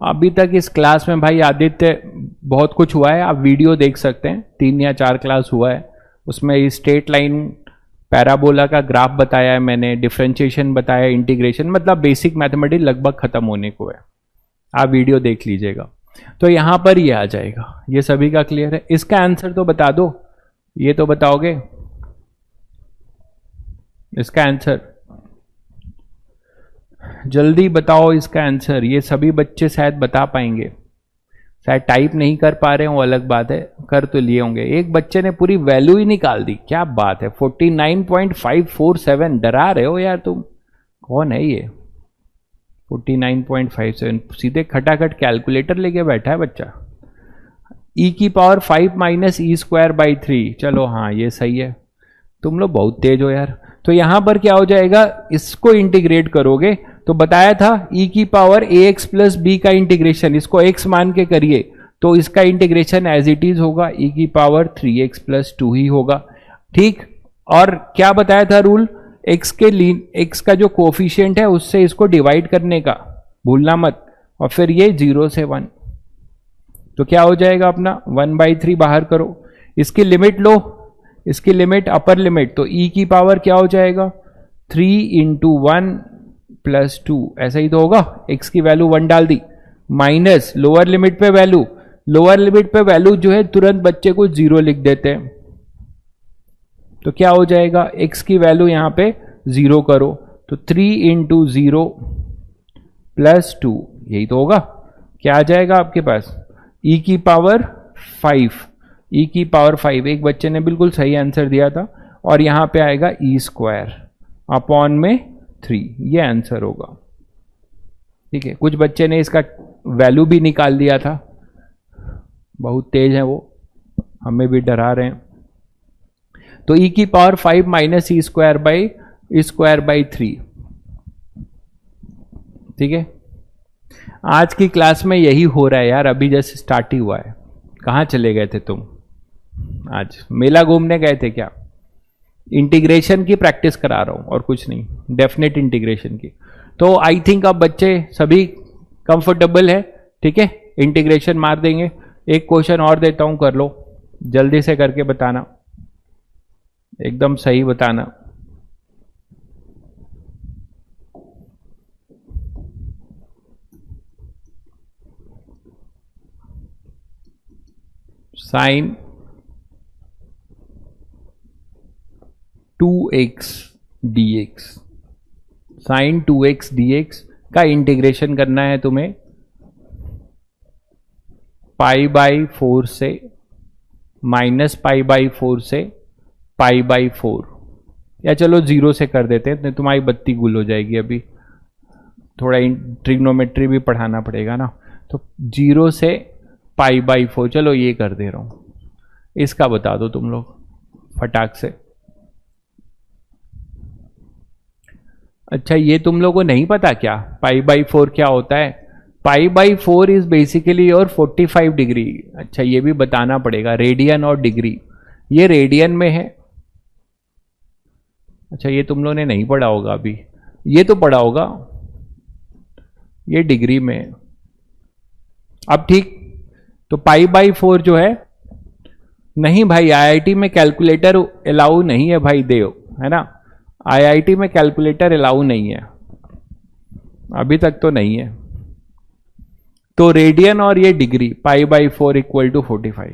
अभी तक इस क्लास में भाई आदित्य बहुत कुछ हुआ है, आप वीडियो देख सकते हैं, 3 या 4 क्लास हुआ है, उसमें स्ट्रेट लाइन पैराबोला का ग्राफ बताया है मैंने, डिफरेंशिएशन बताया, इंटीग्रेशन, मतलब बेसिक मैथमेटिक्स लगभग खत्म होने को है, आप वीडियो देख लीजिएगा। तो यहां पर ये आ जाएगा, ये सभी का क्लियर है। इसका आंसर तो बता दो, ये तो बताओगे इसका आंसर, जल्दी बताओ इसका आंसर, ये सभी बच्चे शायद बता पाएंगे, शायद टाइप नहीं कर पा रहे हो अलग बात है, कर तो लिए होंगे। एक बच्चे ने पूरी वैल्यू ही निकाल दी, क्या बात है, 49.547, डरा रहे हो यार तुम, कौन है ये 49.57, सीधे खटाखट कैलकुलेटर लेके बैठा है बच्चा। e की पावर 5 - e²/3, चलो हाँ ये सही है, तुम लोग बहुत तेज हो यार। तो यहां पर क्या हो जाएगा, इसको इंटीग्रेट करोगे तो बताया था e की पावर ax + b का इंटीग्रेशन, इसको x मान के करिए तो इसका इंटीग्रेशन एज इट इज होगा, e की पावर 3x + 2 ही होगा। ठीक, और क्या बताया था रूल, एक्स का जो कोफिशिएंट है उससे इसको डिवाइड करने का, भूलना मत, और फिर ये 0 से 1, तो क्या हो जाएगा अपना 1/3 बाहर करो, इसकी लिमिट लो, इसकी लिमिट अपर लिमिट, तो e की पावर क्या हो जाएगा 3 × 1 + 2, ऐसा ही तो होगा, x की वैल्यू 1 डाल दी, माइनस लोअर लिमिट पे वैल्यू, लोअर लिमिट पे वैल्यू जो है तुरंत बच्चे को 0 लिख देते हैं, तो क्या हो जाएगा x की वैल्यू यहां पे 0 करो, तो 3 × 0 + 2, यही तो होगा, क्या आ जाएगा आपके पास e की पावर 5, e की पावर 5, एक बच्चे ने बिल्कुल सही आंसर दिया था, और यहां पे आएगा e² अपॉन में 3, ये आंसर होगा। ठीक है, कुछ बच्चे ने इसका वैल्यू भी निकाल दिया था, बहुत तेज है वो, हमें भी डरा रहे हैं। तो e की पावर 5 माइनस e² 3, ठीक है। आज की क्लास में यही हो रहा है यार, अभी जैसे स्टार्ट ही हुआ है। कहाँ चले गए थे तुम? आज मेला घूमने गए थे क्या? इंटीग्रेशन की प्रैक्टिस करा रहा हूं और कुछ नहीं, डेफिनेट इंटीग्रेशन की। तो आई थिंक अब बच्चे सभी कंफर्टेबल है, ठीक है, इंटीग्रेशन मार देंगे। एक क्वेश्चन और देता हूं, कर लो, जल्दी से करके बताना, एकदम सही बताना। Sine 2x dx, sine 2x dx का इंटीग्रेशन करना है तुम्हें π/4 से -π/4 से π/4, या चलो 0 से कर देते हैं, तुम्हारी बत्ती गुल हो जाएगी। अभी थोड़ा ट्रिग्नोमेट्री भी पढ़ाना पड़ेगा ना, तो 0 से π/4, चलो ये कर दे रहा हूं, इसका बता दो तुम लोग फटाक से। अच्छा, ये तुम लोगों को नहीं पता क्या π/4 क्या होता है? π/4 इज बेसिकली योर 45 डिग्री। अच्छा, ये भी बताना पड़ेगा, रेडियन और डिग्री, ये रेडियन में है। अच्छा, ये तुम लोगों ने नहीं पढ़ा होगा अभी, ये तो पढ़ा होगा, ये डिग्री में है। अब ठीक, तो π/4 जो है, नहीं भाई आईआईटी में कैलकुलेटर अलाउ नहीं है भाई देव, है ना, आईआईटी में कैलकुलेटर अलाउ नहीं है, अभी तक तो नहीं है। तो रेडियन और ये डिग्री, π/4 = 45।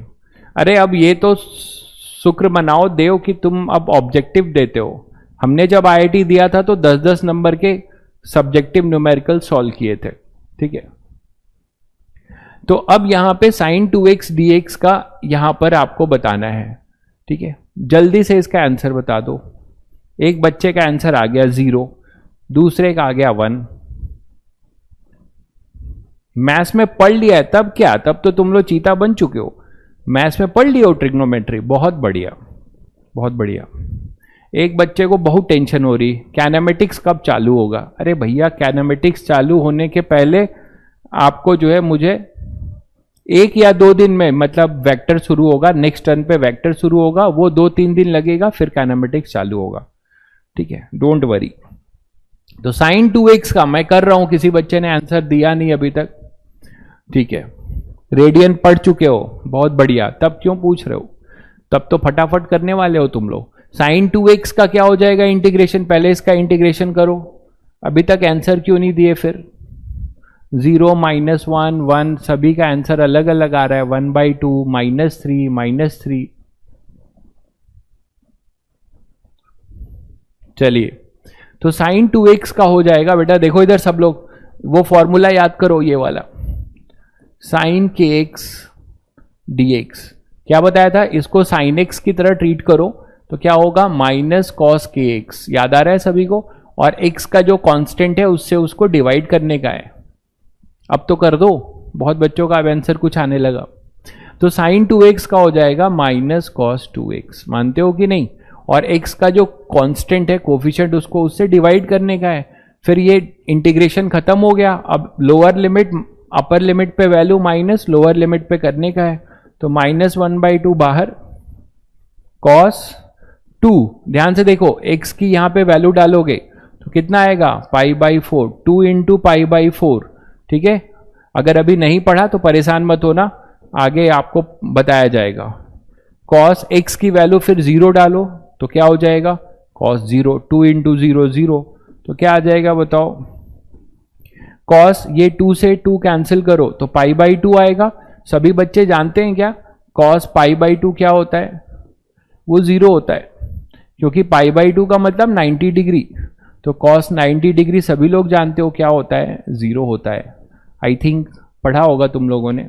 अरे अब ये तो शुक्र मनाओ देव कि तुम अब ऑब्जेक्टिव देते हो। हमने जब आईआईटी दिया था तो 10-10 नंबर के सब्जेक्टिव न्यूमेरिकल सॉल्व किए थे, ठीक है। तो अब यहां पे sin 2x dx का यहां पर आपको बताना है, ठीक है। जल्दी से इसका आंसर बता दो। एक बच्चे का आंसर आ गया 0, दूसरे का आ गया 1। मैथ्स में पढ़ लिया है तब क्या, तब तो तुम लोग चीता बन चुके हो। मैथ्स में पढ़ लिया हो ट्रिग्नोमेट्री, बहुत बढ़िया, बहुत बढ़िया। एक बच्चे को बहुत टेंशन हो रही, कैनेमेटिक्स कब चालू होगा? अरे भैया, कैनेमेटिक्स चालू होने के पहले आपको जो है मुझे 1 या 2 दिन में, मतलब वेक्टर शुरू होगा, नेक्स्ट टर्न पे वेक्टर शुरू होगा, वो 2-3 दिन लगेगा, फिर कैनेमेटिक्स चालू होगा, ठीक है, डोंट वरी। तो sin 2x का मैं कर रहा हूं, किसी बच्चे ने आंसर दिया नहीं अभी तक, ठीक है। रेडियन पढ़ चुके हो, बहुत बढ़िया, तब क्यों पूछ रहे हो? तब तो फटाफट करने वाले हो तुम लोग। sin 2x का क्या हो जाएगा इंटीग्रेशन? पहले इसका इंटीग्रेशन करो, अभी तक आंसर क्यों नहीं दिए? फिर 0, -1, 1, सभी का आंसर अलग अलग आ रहा है। 1/2, -3, -3। चलिए, तो sin 2x का हो जाएगा बेटा, देखो इधर सब लोग वो फॉर्मूला याद करो, ये वाला sin kx dx। क्या बताया था? इसको sin x की तरह ट्रीट करो तो क्या होगा? -cos kx, याद आ रहा है सभी को? और x का जो कांस्टेंट है उससे उसको डिवाइड करने का है। अब तो कर दो, बहुत बच्चों का अब आंसर कुछ आने लगा। तो sin 2x का हो जाएगा -cos 2x, मानते हो कि नहीं? और x का जो कांस्टेंट है कोफिशिएंट, उसको उससे डिवाइड करने का है। फिर ये इंटीग्रेशन खत्म हो गया। अब लोअर लिमिट अपर लिमिट पे वैल्यू माइनस लोअर लिमिट पे करने का है, तो -1/2 बाहर, cos 2, ध्यान से देखो x की यहां पे वैल्यू डालोगे तो कितना आएगा π/4, 2 इंटू π/4, ठीक है। अगर अभी नहीं पढ़ा तो परेशान मत होना, आगे आपको बताया जाएगा। cos x की वैल्यू फिर 0 डालो तो क्या हो जाएगा cos 0, 2 इंटू 0 0, तो क्या आ जाएगा बताओ। cos ये 2 से 2 कैंसिल करो तो π/2 आएगा। सभी बच्चे जानते हैं क्या cos π/2 क्या होता है, वो 0 होता है, क्योंकि π/2 का मतलब 90 डिग्री, तो cos 90 डिग्री सभी लोग जानते हो क्या होता है, 0 होता है। आई थिंक पढ़ा होगा तुम लोगों ने।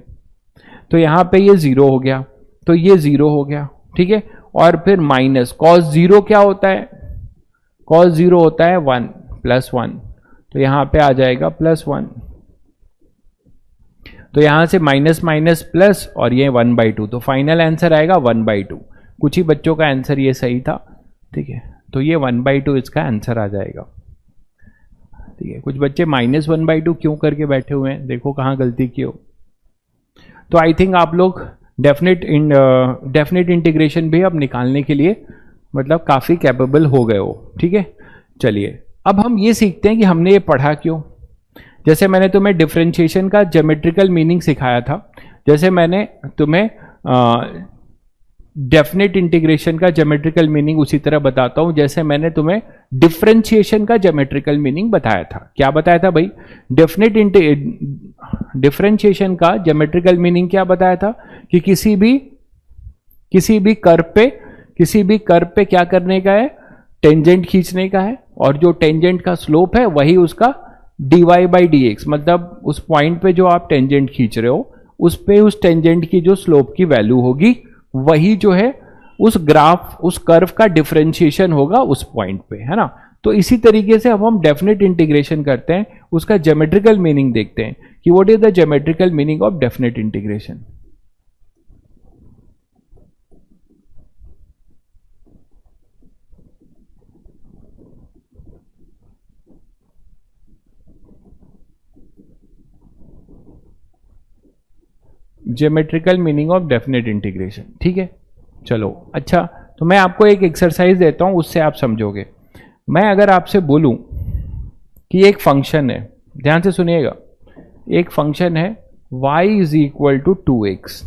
तो यहां पे ये 0 हो गया, तो ये 0 हो गया, ठीक है। और फिर माइनस cos 0 क्या होता है, cos 0 होता है 1 +1, तो यहां पे आ जाएगा +1। तो यहां से माइनस माइनस प्लस और ये 1/2, तो फाइनल आंसर आएगा 1/2। कुछ ही बच्चों का आंसर ये सही था, ठीक है, तो ये 1/2 इसका आंसर आ जाएगा, ठीक है। कुछ बच्चे -1/2 क्यों करके बैठे हुए हैं, देखो कहाँ गलती की हो। तो आई थिंक आप लोग डेफिनेट इंटीग्रेशन भी अब निकालने के लिए मतलब काफी कैपेबल हो गए हो, ठीक है। चलिए अब हम ये सीखते हैं कि हमने ये पढ़ा क्यों। जैसे मैंने तुम्हें डिफरेंशिएशन का ज्योमेट्रिकल मीनिंग सिखाया था, जैसे मैंने तुम्हें डेफिनेट इंटीग्रेशन का ज्योमेट्रिकल मीनिंग उसी तरह बताता हूं जैसे मैंने तुम्हें डिफरेंशिएशन का ज्योमेट्रिकल मीनिंग बताया था। क्या बताया था भाई, डिफरेंशिएशन का ज्योमेट्रिकल मीनिंग क्या बताया था कि किसी भी कर्व पे क्या करने का है, टेंजेंट खींचने का है, और जो टेंजेंट का स्लोप है वही उसका dy/dx, मतलब उस पॉइंट पे जो आप टेंजेंट खींच रहे हो उस पे उस टेंजेंट की जो स्लोप की वैल्यू होगी वही जो है उस कर्व का डिफरेंशिएशन होगा उस पॉइंट पे, है ना। तो इसी तरीके से अब हम डेफिनेट इंटीग्रेशन करते हैं, उसका ज्योमेट्रिकल मीनिंग देखते हैं कि what is the geometrical meaning of definite integration. Geometrical meaning of definite integration, ठीक है। चलो अच्छा, तो मैं आपको एक एक्सरसाइज देता हूं, उससे आप समझोगे। मैं अगर आपसे बोलूं कि एक फंक्शन है, ध्यान से सुनिएगा, एक फंक्शन है y is equal to 2x,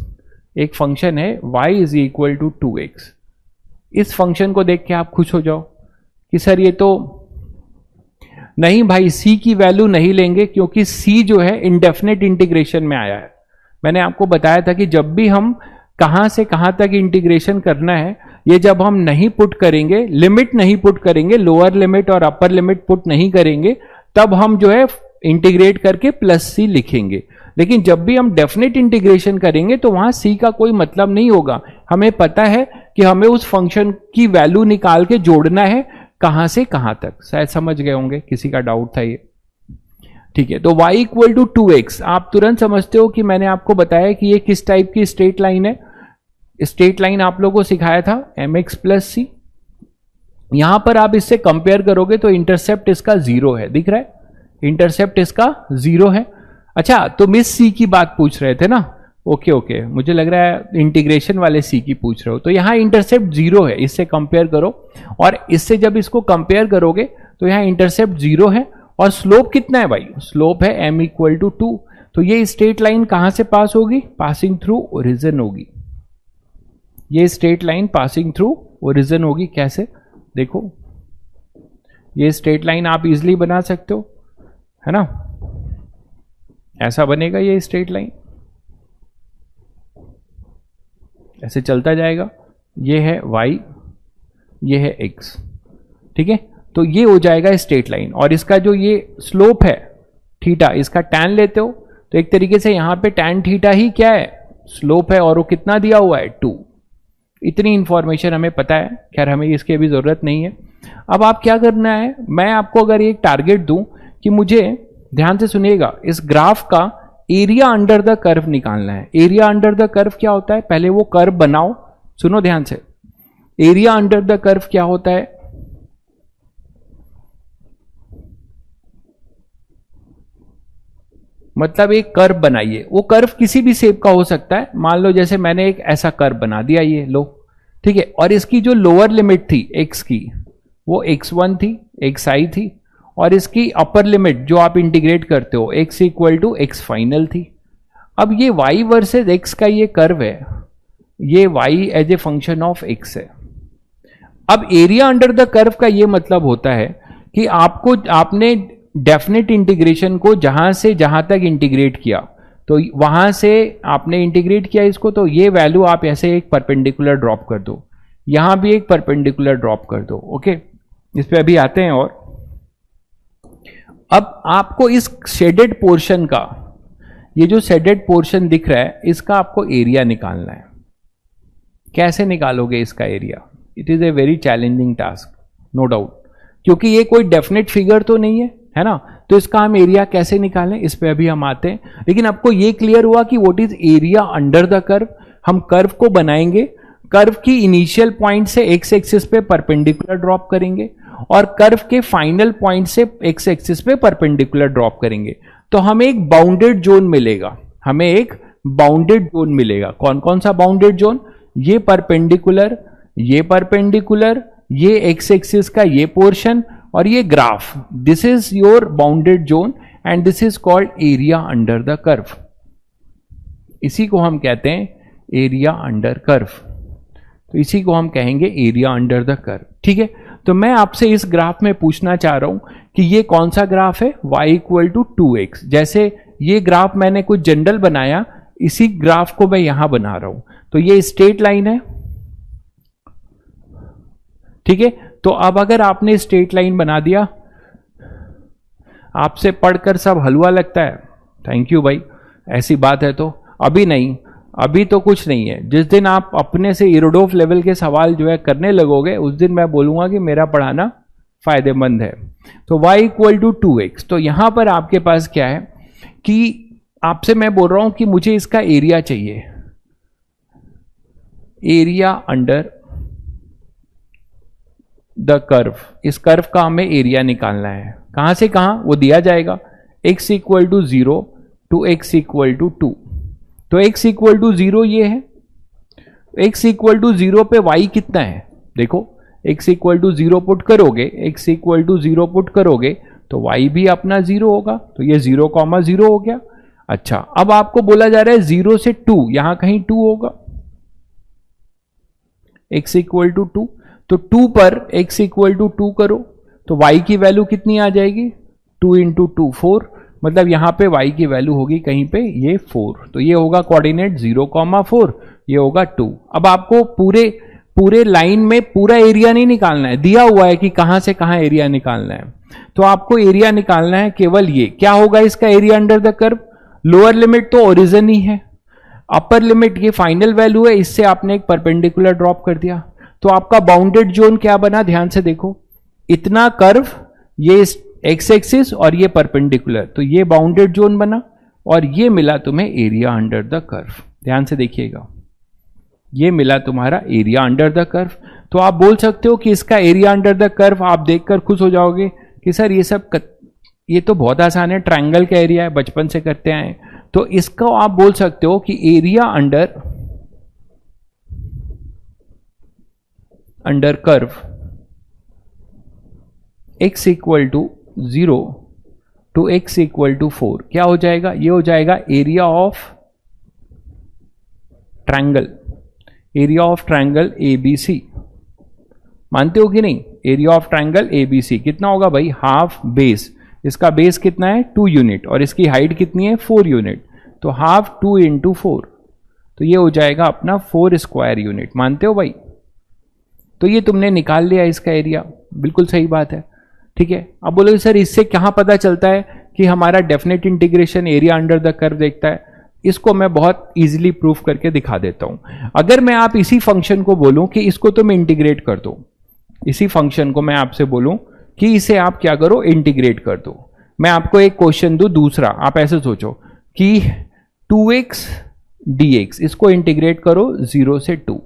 एक फंक्शन है y is equal to 2x। इस फंक्शन को देख के आप खुश हो जाओ कि सर ये तो नहीं भाई, c की वैल्यू नहीं लेंगे क्योंकि c जो है इंडेफिनेट इंटीग्रेशन में आया है। मैंने आपको बताया था कि जब भी हम कहां से कहां तक इंटीग्रेशन करना है, ये जब हम नहीं पुट करेंगे, लिमिट नहीं पुट करेंगे, लोअर लिमिट और अपर लिमिट पुट नहीं करेंगे, तब हम जो है इंटीग्रेट करके +c लिखेंगे। लेकिन जब भी हम डेफिनेट इंटीग्रेशन करेंगे तो वहां c का कोई मतलब नहीं होगा। हमें पता है कि हमें उस फंक्शन की वैल्यू निकाल के जोड़ना है कहां से कहां तक। शायद समझ गए होंगे, किसी का डाउट था ये, ठीक है। तो y इक्वल टू 2x, आप तुरंत समझते हो कि मैंने आपको बताया कि ये किस टाइप की स्ट्रेट लाइन है। स्ट्रेट लाइन आप लोगों को सिखाया था mx + c। यहां पर आप इससे कंपेयर करोगे तो इंटरसेप्ट इसका 0 है, दिख रहा है, इंटरसेप्ट इसका 0 है। अच्छा, तो मिस c की बात पूछ रहे थे ना, ओके, मुझे लग रहा है इंटीग्रेशन वाले c की पूछ रहे हो। तो यहां इंटरसेप्ट 0 है, इससे कंपेयर करो, और इससे जब इसको कंपेयर करोगे तो यहां इंटरसेप्ट 0 है और स्लोप कितना है भाई, स्लोप है m इक्वल टू 2। तो ये स्ट्रेट लाइन कहां से पास होगी, पासिंग थ्रू ओरिजिन होगी। ये straight line passing through origin होगी। कैसे, देखो ये स्ट्रेट लाइन आप इजीली बना सकते हो, है ना, ऐसा बनेगा ये स्ट्रेट लाइन, ऐसे चलता जाएगा, ये है y, ये है x, ठीक है। तो ये हो जाएगा स्ट्रेट लाइन, और इसका जो ये स्लोप है थीटा, इसका टैन लेते हो तो एक तरीके से यहां पे टैन थीटा ही क्या है, स्लोप है, और वो कितना दिया हुआ है 2। इतनी इंफॉर्मेशन हमें पता है, खैर हमें इसकी अभी जरूरत नहीं है। अब आप क्या करना है, मैं आपको अगर एक टारगेट दूं कि मुझे, ध्यान से सुनिएगा, इस ग्राफ का एरिया अंडर द कर्व निकालना है। एरिया अंडर द कर्व क्या होता है, पहले वो कर्व बनाओ, सुनो ध्यान से। एरिया अंडर द कर्व क्या होता है, मतलब एक कर्व बनाइए। वो कर्व किसी भी शेप का हो सकता है, मान लो जैसे मैंने एक ऐसा कर्व बना दिया, ये लो, ठीक है। और इसकी जो लोअर लिमिट थी x की वो x1 थी, xi थी, और इसकी अपर लिमिट जो आप इंटीग्रेट करते हो x equal to x final थी। अब ये y वर्सेज x का ये कर्व है, ये y as a function of x है। अब एरिया अंडर द कर्व का ये मतलब होता है कि आपने डेफिनेट इंटीग्रेशन को जहां से जहां तक इंटीग्रेट किया, तो वहां से आपने इंटीग्रेट किया इसको, तो ये वैल्यू आप ऐसे एक परपेंडिकुलर ड्रॉप कर दो, यहां भी एक परपेंडिकुलर ड्रॉप कर दो। ओके, इस पे अभी आते हैं। और अब आपको इस शेडेड पोर्शन का, ये जो शेडेड पोर्शन दिख रहा है, इसका आपको एरिया निकालना है। कैसे निकालोगे इसका area? It is a very challenging task, no doubt, क्योंकि ये कोई डेफिनेट फिगर तो नहीं है ना। तो इसका हम एरिया कैसे निकालें, इस पे अभी हम आते हैं। लेकिन आपको ये क्लियर हुआ कि what is area under the curve. हम कर्व को बनाएंगे, कर्व की इनिशियल पॉइंट से एक्स एक्सिस पे परपेंडिकुलर ड्रॉप करेंगे और कर्व के फाइनल पॉइंट से एक्स एक्सिस पे परपेंडिकुलर ड्रॉप करेंगे, तो हमें एक बाउंडेड जोन मिलेगा। हमें एक बाउंडेड जोन मिलेगा। कौन कौन सा बाउंडेड जोन? ये परपेंडिकुलर, ये परपेंडिकुलर, ये एक्स एक्सिस का ये पोर्शन और ये graph. This is your bounded zone and this is called area under the curve. इसी को हम कहते हैं एरिया अंडर कर्व। तो इसी को हम कहेंगे एरिया अंडर द कर्व। ठीक है, तो मैं आपसे इस ग्राफ में पूछना चाह रहा हूं कि ये कौन सा ग्राफ है? y equal to 2x। जैसे ये ग्राफ मैंने कुछ जनरल बनाया, इसी ग्राफ को मैं यहां बना रहा हूं। तो ये स्ट्रेट लाइन है, ठीक है। तो अब अगर आपने स्ट्रेट लाइन बना दिया, आपसे पढ़कर सब हलवा लगता है, थैंक यू भाई, ऐसी बात है तो अभी नहीं, अभी तो कुछ नहीं है। जिस दिन आप अपने से इरोडोफ लेवल के सवाल जो है करने लगोगे, उस दिन मैं बोलूंगा कि मेरा पढ़ाना फायदेमंद है। तो y इक्वल टू 2x। तो यहां पर आपके पास क्या है कि आपसे मैं बोल रहा हूं कि मुझे इसका एरिया चाहिए, एरिया अंडर द कर्व। इस कर्व का हमें एरिया निकालना है। कहां से कहां? वो दिया जाएगा x equal to 0 to x equal to 2। तो x इक्वल टू 0 ये है, x इक्वल टू 0 पे y कितना है? देखो x इक्वल टू 0 पुट करोगे, x इक्वल टू 0 पुट करोगे तो y भी अपना 0 होगा। तो ये 0,0 हो गया। अच्छा, अब आपको बोला जा रहा है 0 से 2, यहां कहीं 2 होगा, x इक्वल टू 2। तो 2 पर x इक्वल टू 2 करो तो y की वैल्यू कितनी आ जाएगी? 2 इंटू 2 4, मतलब यहां पे y की वैल्यू होगी कहीं पे ये 4। तो ये होगा कोऑर्डिनेट 0,4, ये होगा 2। अब आपको पूरे लाइन में पूरा एरिया नहीं निकालना है, दिया हुआ है कि कहां से कहां एरिया निकालना है। तो आपको एरिया निकालना है केवल ये। क्या होगा इसका area under the curve? Lower limit तो ओरिजिन ही है, अपर लिमिट ये फाइनल वैल्यू है, इससे आपने एक परपेंडिकुलर ड्रॉप कर दिया। तो आपका बाउंडेड जोन क्या बना? ध्यान से देखो, इतना कर्व, ये एक्स एक्सिस और ये परपेंडिकुलर, तो ये बाउंडेड जोन बना और ये मिला तुम्हें एरिया अंडर द कर्व। ध्यान से देखिएगा, ये मिला तुम्हारा एरिया अंडर द कर्व। तो आप बोल सकते हो कि इसका एरिया अंडर द कर्व आप देखकर खुश हो जाओगे कि सर ये तो बहुत आसान है, ट्रायंगल का एरिया है, बचपन से करते आए। तो इसको आप बोल सकते हो कि area under curve x equal to 0 to x equal to 4 क्या हो जाएगा? ये हो जाएगा area of triangle, area of triangle ABC। मानते हो कि नहीं? एरिया ऑफ ट्रायंगल ABC कितना होगा भाई? Half base. इसका बेस कितना है? 2 यूनिट और इसकी हाइट कितनी है? 4 यूनिट। तो हाफ 2 इंटू 4, तो ये हो जाएगा अपना 4 स्क्वायर यूनिट। मानते हो भाई? तो ये तुमने निकाल लिया इसका एरिया, बिल्कुल सही बात है। ठीक है, अब बोलोगे सर इससे कहां पता चलता है कि हमारा definite integration area under the curve देखता है? इसको मैं बहुत इजीली प्रूफ करके दिखा देता हूं। अगर मैं आप इसी फंक्शन को बोलूं कि इसको तुम इंटीग्रेट कर दो, इसी फंक्शन को मैं आपसे बोलूं कि इसे आप क्या करो? इंटीग्रेट कर दो। मैं आपको एक क्वेश्चन दूं दूसरा, आप ऐसे सोचो कि 2x dx, इसको इंटीग्रेट करो 0 से 2।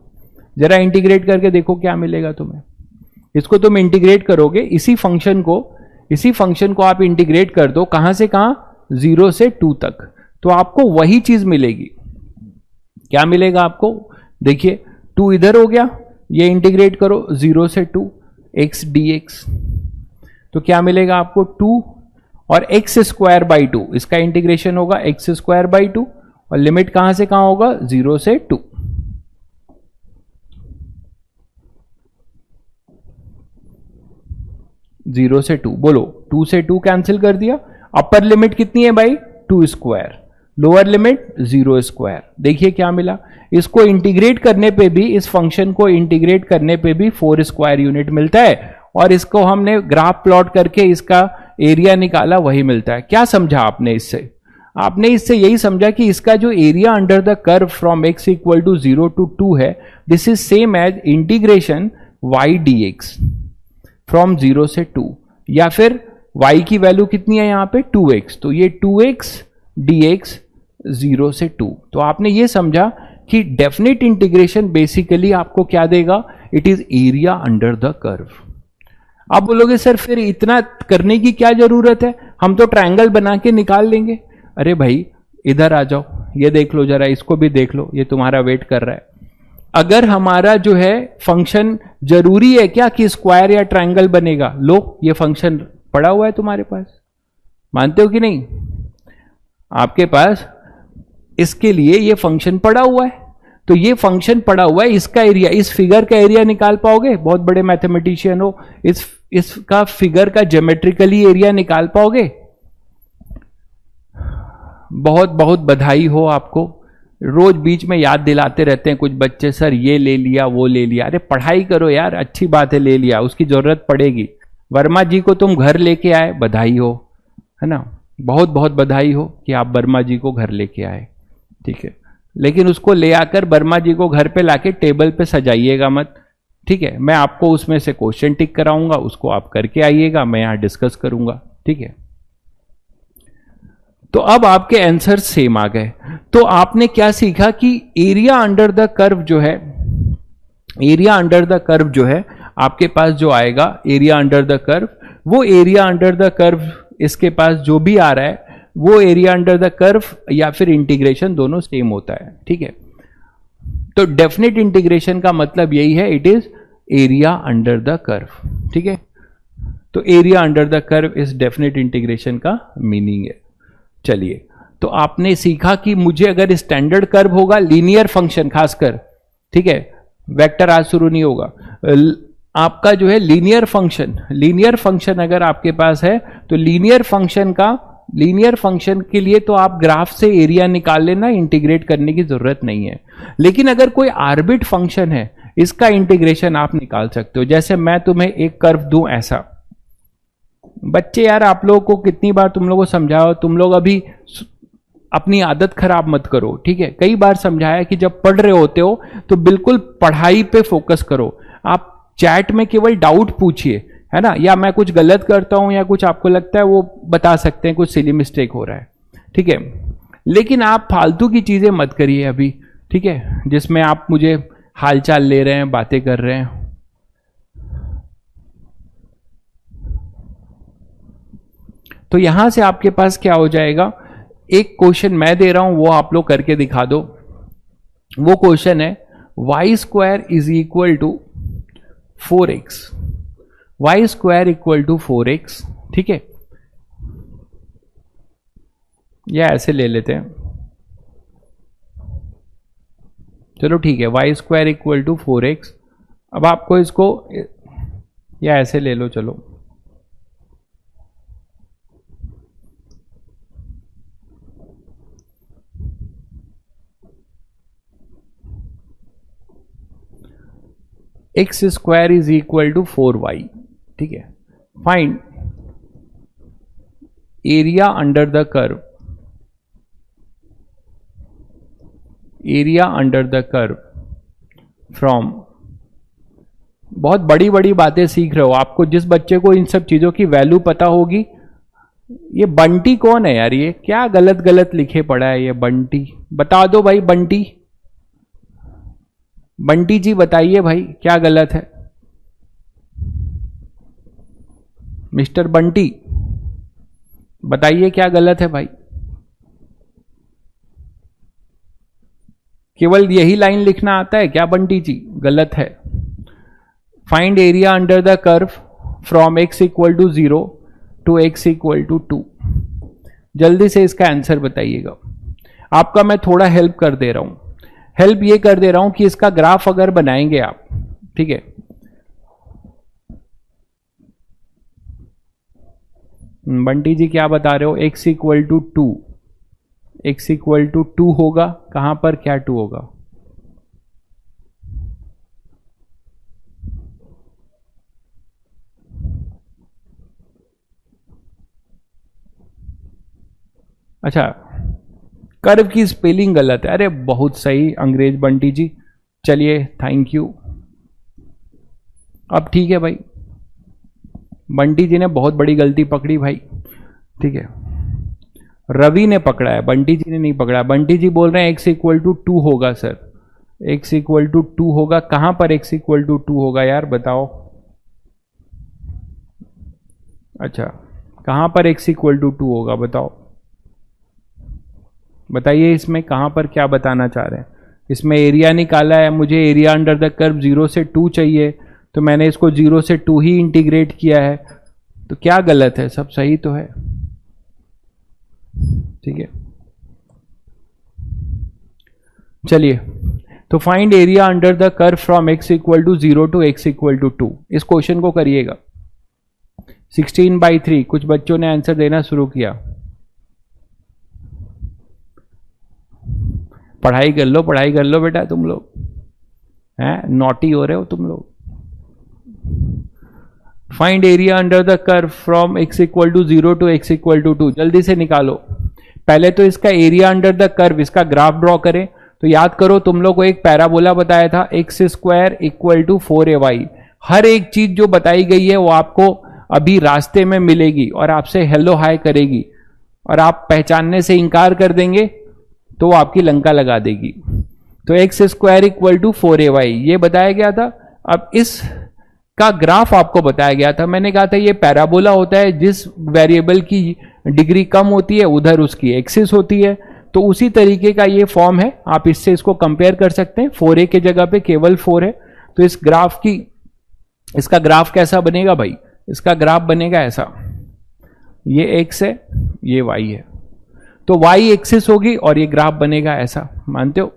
जरा इंटीग्रेट करके देखो क्या मिलेगा तुम्हें। इसको तुम इंटीग्रेट करोगे, इसी फंक्शन को आप इंटीग्रेट कर दो, कहां से कहां? 0 से 2 तक, तो आपको वही चीज मिलेगी। क्या मिलेगा आपको? देखिए 2 इधर हो गया, ये इंटीग्रेट करो 0 से 2 x dx, तो क्या मिलेगा आपको 2 और x स्क्वायर बाई 2, इसका इंटीग्रेशन होगा x स्क्वायर बाई 2 और लिमिट कहां से कहां होगा 0 से 2। जीरो से 2 बोलो, 2 से 2 कैंसिल कर दिया। अपर लिमिट कितनी है भाई 2 स्क्वायर, लोअर लिमिट 0 स्क्वायर। देखिए क्या मिला, इसको इंटीग्रेट करने पे भी, इस फंक्शन को इंटीग्रेट करने पे भी 4 स्क्वायर यूनिट मिलता है, और इसको हमने ग्राफ प्लॉट करके इसका एरिया निकाला, वही मिलता है। क्या समझा आपने इससे? आपने इससे यही समझा कि इसका जो area under the curve from x equal to 0 to 2 है, this is same as integration y dx from 0 से 2, या फिर y की वैल्यू कितनी है यहां पे 2x, तो ये 2x dx 0 से 2। तो आपने ये समझा कि डेफिनेट इंटीग्रेशन बेसिकली आपको क्या देगा, it is area under the curve. आप बोलोगे सर फिर इतना करने की क्या जरूरत है, हम तो ट्रायंगल बना के निकाल लेंगे। अरे भाई इधर आ जाओ, ये देख लो जरा, इसको भी देख लो, ये तुम्हारा वेट कर रहा है। अगर हमारा जो है फंक्शन, जरूरी है क्या कि स्क्वायर या ट्रायंगल बनेगा? लो ये फंक्शन पड़ा हुआ है तुम्हारे पास, मानते हो कि नहीं? आपके पास इसके लिए ये फंक्शन पड़ा हुआ है, तो ये फंक्शन पड़ा हुआ है, इसका एरिया, इस फिगर का एरिया निकाल पाओगे? बहुत बड़े मैथमेटिशियन हो, इसका फिगर का ज्योमेट्रिकली एरिया निकाल पाओगे? बहुत बहुत बधाई हो आपको। रोज बीच में याद दिलाते रहते हैं कुछ बच्चे, सर ये ले लिया वो ले लिया। अरे पढ़ाई करो यार, अच्छी बात है ले लिया, उसकी जरूरत पड़ेगी। वर्मा जी को तुम घर लेके आए, बधाई हो, है ना, बहुत बहुत बधाई हो कि आप वर्मा जी को घर लेके आए, ठीक है। लेकिन उसको ले आकर वर्मा जी को घर पे लाके टेबल पे सजाइएगा मत, ठीक है। मैं आपको उसमें से क्वेश्चन टिक कराऊंगा, उसको आप करके आइएगा, मैं यहां डिस्कस करूंगा, ठीक है। तो अब आपके आंसर सेम आ गए। तो आपने क्या सीखा कि एरिया अंडर द कर्व जो है, एरिया अंडर द कर्व जो है आपके पास जो आएगा, एरिया अंडर द कर्व, वो एरिया अंडर द कर्व इसके पास जो भी आ रहा है वो एरिया अंडर द कर्व या फिर इंटीग्रेशन दोनों सेम होता है, ठीक है। तो डेफिनेट इंटीग्रेशन का मतलब यही है, it is area under the curve, ठीक है। तो एरिया अंडर द कर्व इस डेफिनेट इंटीग्रेशन का मीनिंग है। चलिए, तो आपने सीखा कि मुझे अगर स्टैंडर्ड कर्व होगा, लीनियर फंक्शन खासकर, ठीक है, वेक्टर आज शुरू नहीं होगा, आपका जो है लीनियर फंक्शन अगर आपके पास है, तो लीनियर फंक्शन के लिए तो आप ग्राफ से एरिया निकाल लेना, इंटीग्रेट करने की जरूरत नहीं है। लेकिन अगर कोई आर्बिट फंक्शन है, इसका इंटीग्रेशन आप निकाल सकते हो। जैसे मैं तुम्हें एक कर्व दूं ऐसा, बच्चे यार आप लोगों को कितनी बार तुम लोगों को समझाओ, तुम लोग अभी अपनी आदत खराब मत करो, ठीक है। कई बार समझाया कि जब पढ़ रहे होते हो तो बिल्कुल पढ़ाई पे फोकस करो, आप चैट में केवल डाउट पूछिए, है ना, या मैं कुछ गलत करता हूं या कुछ आपको लगता है वो बता सकते हैं, कुछ सिली मिस्टेक हो रहा है, ठीक है। लेकिन आप फालतू की चीजें मत करिए अभी, ठीक है, जिसमें आप मुझे हालचाल ले रहे हैं, बातें कर रहे हैं। तो यहां से आपके पास क्या हो जाएगा, एक क्वेश्चन मैं दे रहा हूं, वो आप लोग करके दिखा दो। वो क्वेश्चन है y square is equal to 4x, y square equal to 4x, ठीक है। या ऐसे ले लेते हैं, चलो ठीक है, y square equal to 4x। अब आपको इसको या ऐसे ले लो, चलो x square is equal to 4y, ठीक है। Find area under the curve, area under the curve from, बहुत बड़ी बड़ी बातें सीख रहे हो। आपको जिस बच्चे को इन सब चीजों की वैल्यू पता होगी, ये बंटी कौन है यार, ये क्या गलत गलत लिखे पड़ा है ये बंटी, बता दो भाई बंटी, बंटी जी बताइए भाई क्या गलत है, मिस्टर बंटी बताइए क्या गलत है भाई। केवल यही लाइन लिखना आता है क्या बंटी जी? गलत है। Find area under the curve from x equal to 0 to x equal to 2। जल्दी से इसका आंसर बताइएगा। आपका मैं थोड़ा हेल्प कर दे रहा हूं, हेल्प ये कर दे रहा हूं कि इसका ग्राफ अगर बनाएंगे आप, ठीक है, बंटी जी क्या बता रहे हो, x equal to 2, x equal to 2 होगा, कहां पर क्या 2 होगा? अच्छा, कर्व की स्पेलिंग गलत है। अरे बहुत सही अंग्रेज बंटी जी, चलिए थैंक यू। अब ठीक है भाई, बंटी जी ने बहुत बड़ी गलती पकड़ी भाई, ठीक है, रवि ने पकड़ा है, बंटी जी ने नहीं पकड़ा। बंटी जी बोल रहे हैं x इक्वल टू 2 होगा सर, x इक्वल टू 2 होगा, कहां पर x इक्वल टू 2 होगा यार बताओ। अच्छा, कहां पर x इक्वल टू 2 होगा बताओ, बताइए इसमें कहां पर क्या बताना चाह रहे हैं। इसमें एरिया निकाला है, मुझे एरिया अंडर द कर्व 0 से 2 चाहिए, तो मैंने इसको 0 से 2 ही इंटीग्रेट किया है, तो क्या गलत है? सब सही तो है, ठीक है। चलिए, तो find area under the curve from x equal to 0 to x equal to 2। इस क्वेश्चन को करिएगा। 16/3, कुछ बच्चों ने आंसर देना शुरू किया। पढ़ाई कर लो, पढ़ाई कर लो बेटा, तुम लोग हैं नॉटी हो रहे हो तुम लोग। Find area under the curve from x equal to 0 to x equal to 2, जल्दी से निकालो। पहले तो इसका एरिया अंडर द कर्व, इसका ग्राफ ड्रॉ करें। तो याद करो, तुम लोग को एक पैराबोला बताया था, x square equal to 4ay। हर एक चीज जो बताई गई है वो आपको अभी रास्ते में मिलेगी और आपसे हेलो हाय करेगी, और आप पहचानने से इनकार कर देंगे तो वो आपकी लंका लगा देगी। तो x square equal to 4ay ये बताया गया था। अब इस का ग्राफ आपको बताया गया था। मैंने कहा था ये पैराबोला होता है, जिस वेरिएबल की डिग्री कम होती है उधर उसकी एक्सिस होती है, तो उसी तरीके का ये फॉर्म है। आप इससे इसको कंपेयर कर सकते हैं। 4a के जगह पे केवल 4 है, तो इस ग्राफ की, इसका ग्राफ कैसा बनेगा भाई? इसका ग्राफ बनेगा ऐसा, ये x है, ये y है, तो y एक्सिस होगी और ये ग्राफ बनेगा ऐसा, मानते हो?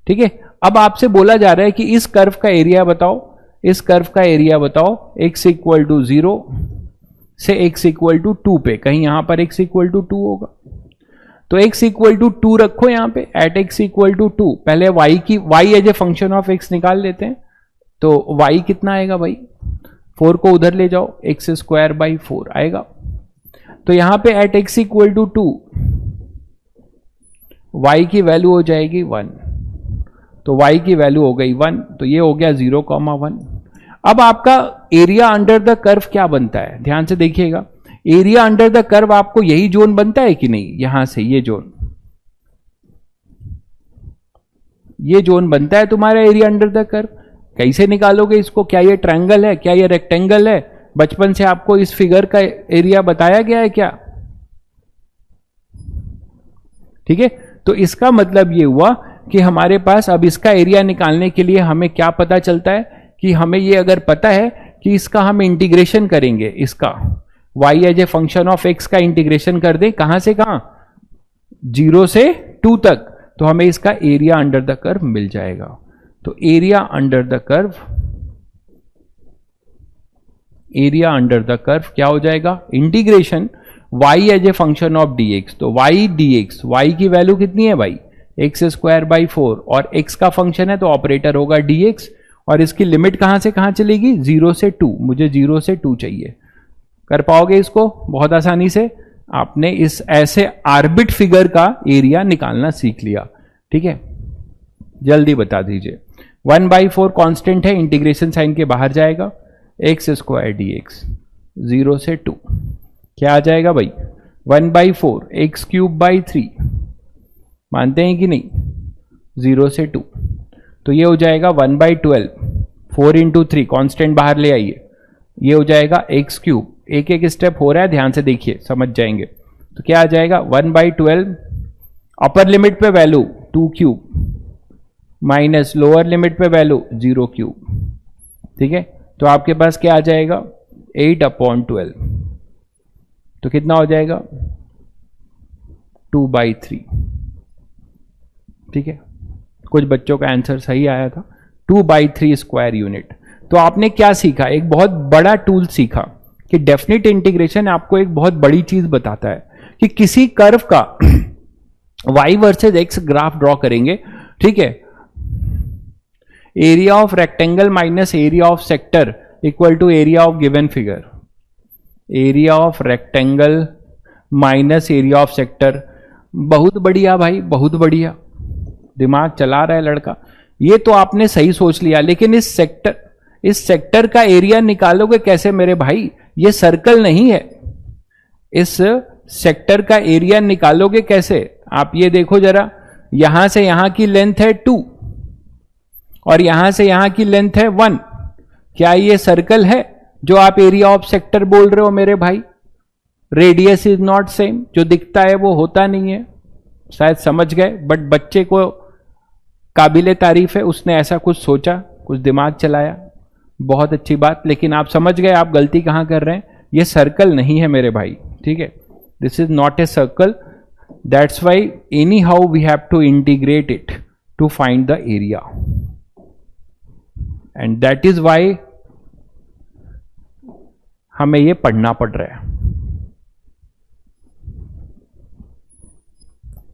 ठीक है। अब आपसे बोला जा रहा है कि इस कर्व का एरिया बताओ, इस कर्व का एरिया बताओ x इक्वल टू 0 से x इक्वल टू 2 पे। कहीं यहां पर x इक्वल टू 2 होगा, तो x इक्वल टू 2 रखो यहां पे, एट x इक्वल टू 2। पहले y की, y as a function of x निकाल लेते हैं। तो y कितना आएगा भाई? 4 को उधर ले जाओ, x स्क्वायर बाई 4 आएगा। तो यहां पे at x equal to 2 y की वैल्यू हो जाएगी 1, तो y की वैल्यू हो गई 1, तो ये हो गया 0,1। अब आपका एरिया अंडर द कर्व क्या बनता है? ध्यान से देखिएगा, एरिया अंडर द कर्व आपको यही जोन बनता है कि नहीं? यहां से ये जोन, ये जोन बनता है तुम्हारा एरिया अंडर द कर्व। कैसे निकालोगे इसको? क्या ये ट्रायंगल है? क्या ये रेक्टेंगल है? बचपन से आपको इस फिगर का एरिया बताया गया है क्या? ठीक है, तो इसका मतलब ये हुआ कि हमारे पास अब इसका एरिया निकालने के लिए हमें क्या पता चलता है कि हमें ये अगर पता है कि इसका हम इंटीग्रेशन करेंगे, इसका y as a function of x का इंटीग्रेशन कर दें, कहां से कहां? 0 से 2 तक, तो हमें इसका एरिया अंडर द कर्व मिल जाएगा। तो area under the curve, area under the curve क्या हो जाएगा? Integration y as a function of dx। तो y dx, y की वैल्यू कितनी है भाई? एक्स स्क्वायर बाई 4, और x का फंक्शन है तो ऑपरेटर होगा dx, और इसकी लिमिट कहां से कहां चलेगी? 0 से 2। मुझे 0 से 2 चाहिए। कर पाओगे इसको बहुत आसानी से? आपने इस ऐसे आर्बिट फिगर का एरिया निकालना सीख लिया। ठीक है, जल्दी बता दीजिए। 1/4 कांस्टेंट है, इंटीग्रेशन साइन के बाहर जाएगा, एक्स स्क्वायर dx 0 से 2 क्या आ जाएगा भाई? 1/4 एक्स क्यूब बाई 3, मानते हैं कि नहीं? 0 से 2, तो ये हो जाएगा 1/12, 4 इंटू 3, कॉन्स्टेंट बाहर ले आइए, ये हो जाएगा एक्स क्यूब। एक एक स्टेप हो रहा है, ध्यान से देखिए, समझ जाएंगे। तो क्या आ जाएगा? 1/12, अपर लिमिट पे value 2 cube minus lower limit पे वैल्यू 0 क्यूब। ठीक है, तो आपके पास क्या आ जाएगा 8/12, तो कितना हो जाएगा 2/3। ठीक है, कुछ बच्चों का आंसर सही आया था, 2/3 स्क्वायर यूनिट। तो आपने क्या सीखा, एक बहुत बड़ा टूल सीखा कि डेफिनेट इंटीग्रेशन आपको एक बहुत बड़ी चीज बताता है कि किसी कर्व का y versus x graph draw करेंगे, ठीक है, area of rectangle minus area of sector equal to area of given figure, area of rectangle minus area of sector. बहुत बढ़िया भाई, बहुत बढ़िया, दिमाग चला रहा है लड़का। ये तो आपने सही सोच लिया, लेकिन इस सेक्टर का एरिया निकालोगे कैसे मेरे भाई, ये सर्कल नहीं है, इस सेक्टर का एरिया निकालोगे कैसे? आप ये देखो जरा, यहां से यहां की लेंथ है 2 और यहां से यहां की लेंथ है 1, क्या ये सर्कल है जो आप एरिया ऑफ सेक्टर बोल रहे हो मेरे भाई? रेडियस इज नॉट सेम, जो दिखता है वो होता नहीं है। शायद समझ गए, बट बच्चे को काबिले तारीफ है, उसने ऐसा कुछ सोचा, कुछ दिमाग चलाया, बहुत अच्छी बात। लेकिन आप समझ गए आप गलती कहां कर रहे हैं, ये सर्कल नहीं है मेरे भाई, ठीक है, this is not a circle, that's why anyhow we have to integrate it to find the area, and that is why हमें ये पढ़ना पड़ रहा है।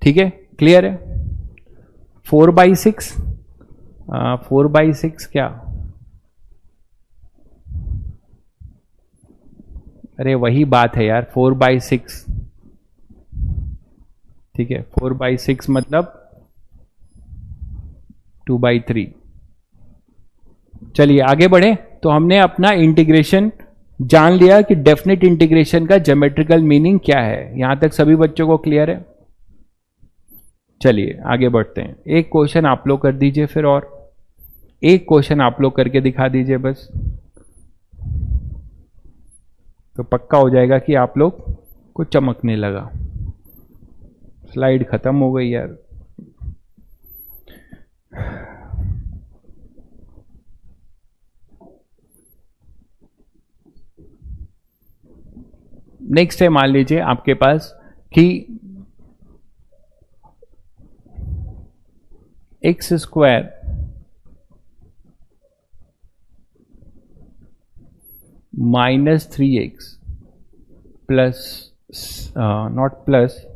ठीक है, क्लियर है? 4/6, 4/6 क्या, अरे वही बात है यार, 4/6, ठीक है, 4/6 मतलब 2/3। चलिए आगे बढ़े। तो हमने अपना इंटीग्रेशन जान लिया कि डेफिनेट इंटीग्रेशन का ज्योमेट्रिकल मीनिंग क्या है। यहां तक सभी बच्चों को क्लियर है? चलिए आगे बढ़ते हैं। एक क्वेश्चन आप लोग कर दीजिए फिर, और एक क्वेश्चन आप लोग करके दिखा दीजिए बस, तो पक्का हो जाएगा कि आप लोग को चमकने लगा। स्लाइड खत्म हो गई यार। नेक्स्ट है, मान लीजिए आपके पास कि x square -3x plus not plus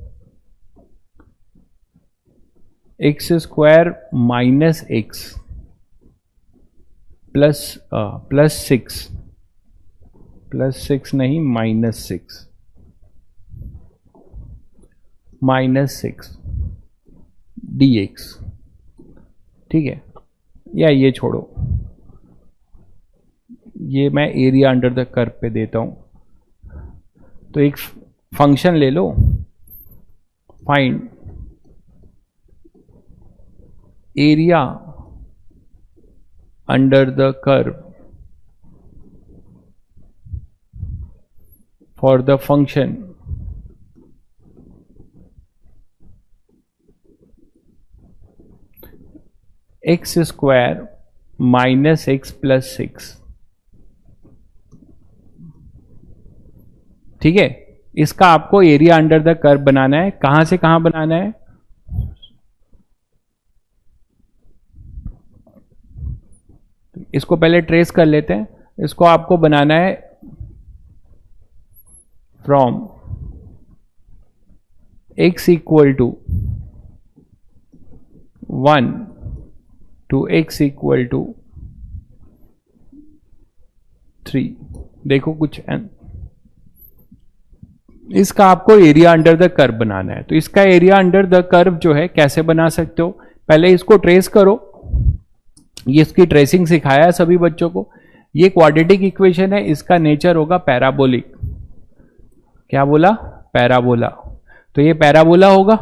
x square -x plus 6 नहीं -6 dx, ठीक है, या ये छोड़ो, ये मैं एरिया अंडर द कर्व पे देता हूं। तो एक फंक्शन ले लो, find area under the curve for the function x square -x plus 6, ठीक है। इसका आपको एरिया अंडर द कर्व बनाना है। कहां से कहां बनाना है? इसको पहले ट्रेस कर लेते हैं। इसको आपको बनाना है from x equal to 1 to x equal to 3। देखो कुछ इसका आपको एरिया अंडर द कर्व बनाना है। तो इसका एरिया अंडर द कर्व जो है कैसे बना सकते हो, पहले इसको ट्रेस करो। ये इसकी ट्रेसिंग सिखाया है सभी बच्चों को। ये क्वाड्रेटिक इक्वेशन है, इसका नेचर होगा पैराबोलिक। क्या बोला? पैराबोला। तो ये पैराबोला होगा।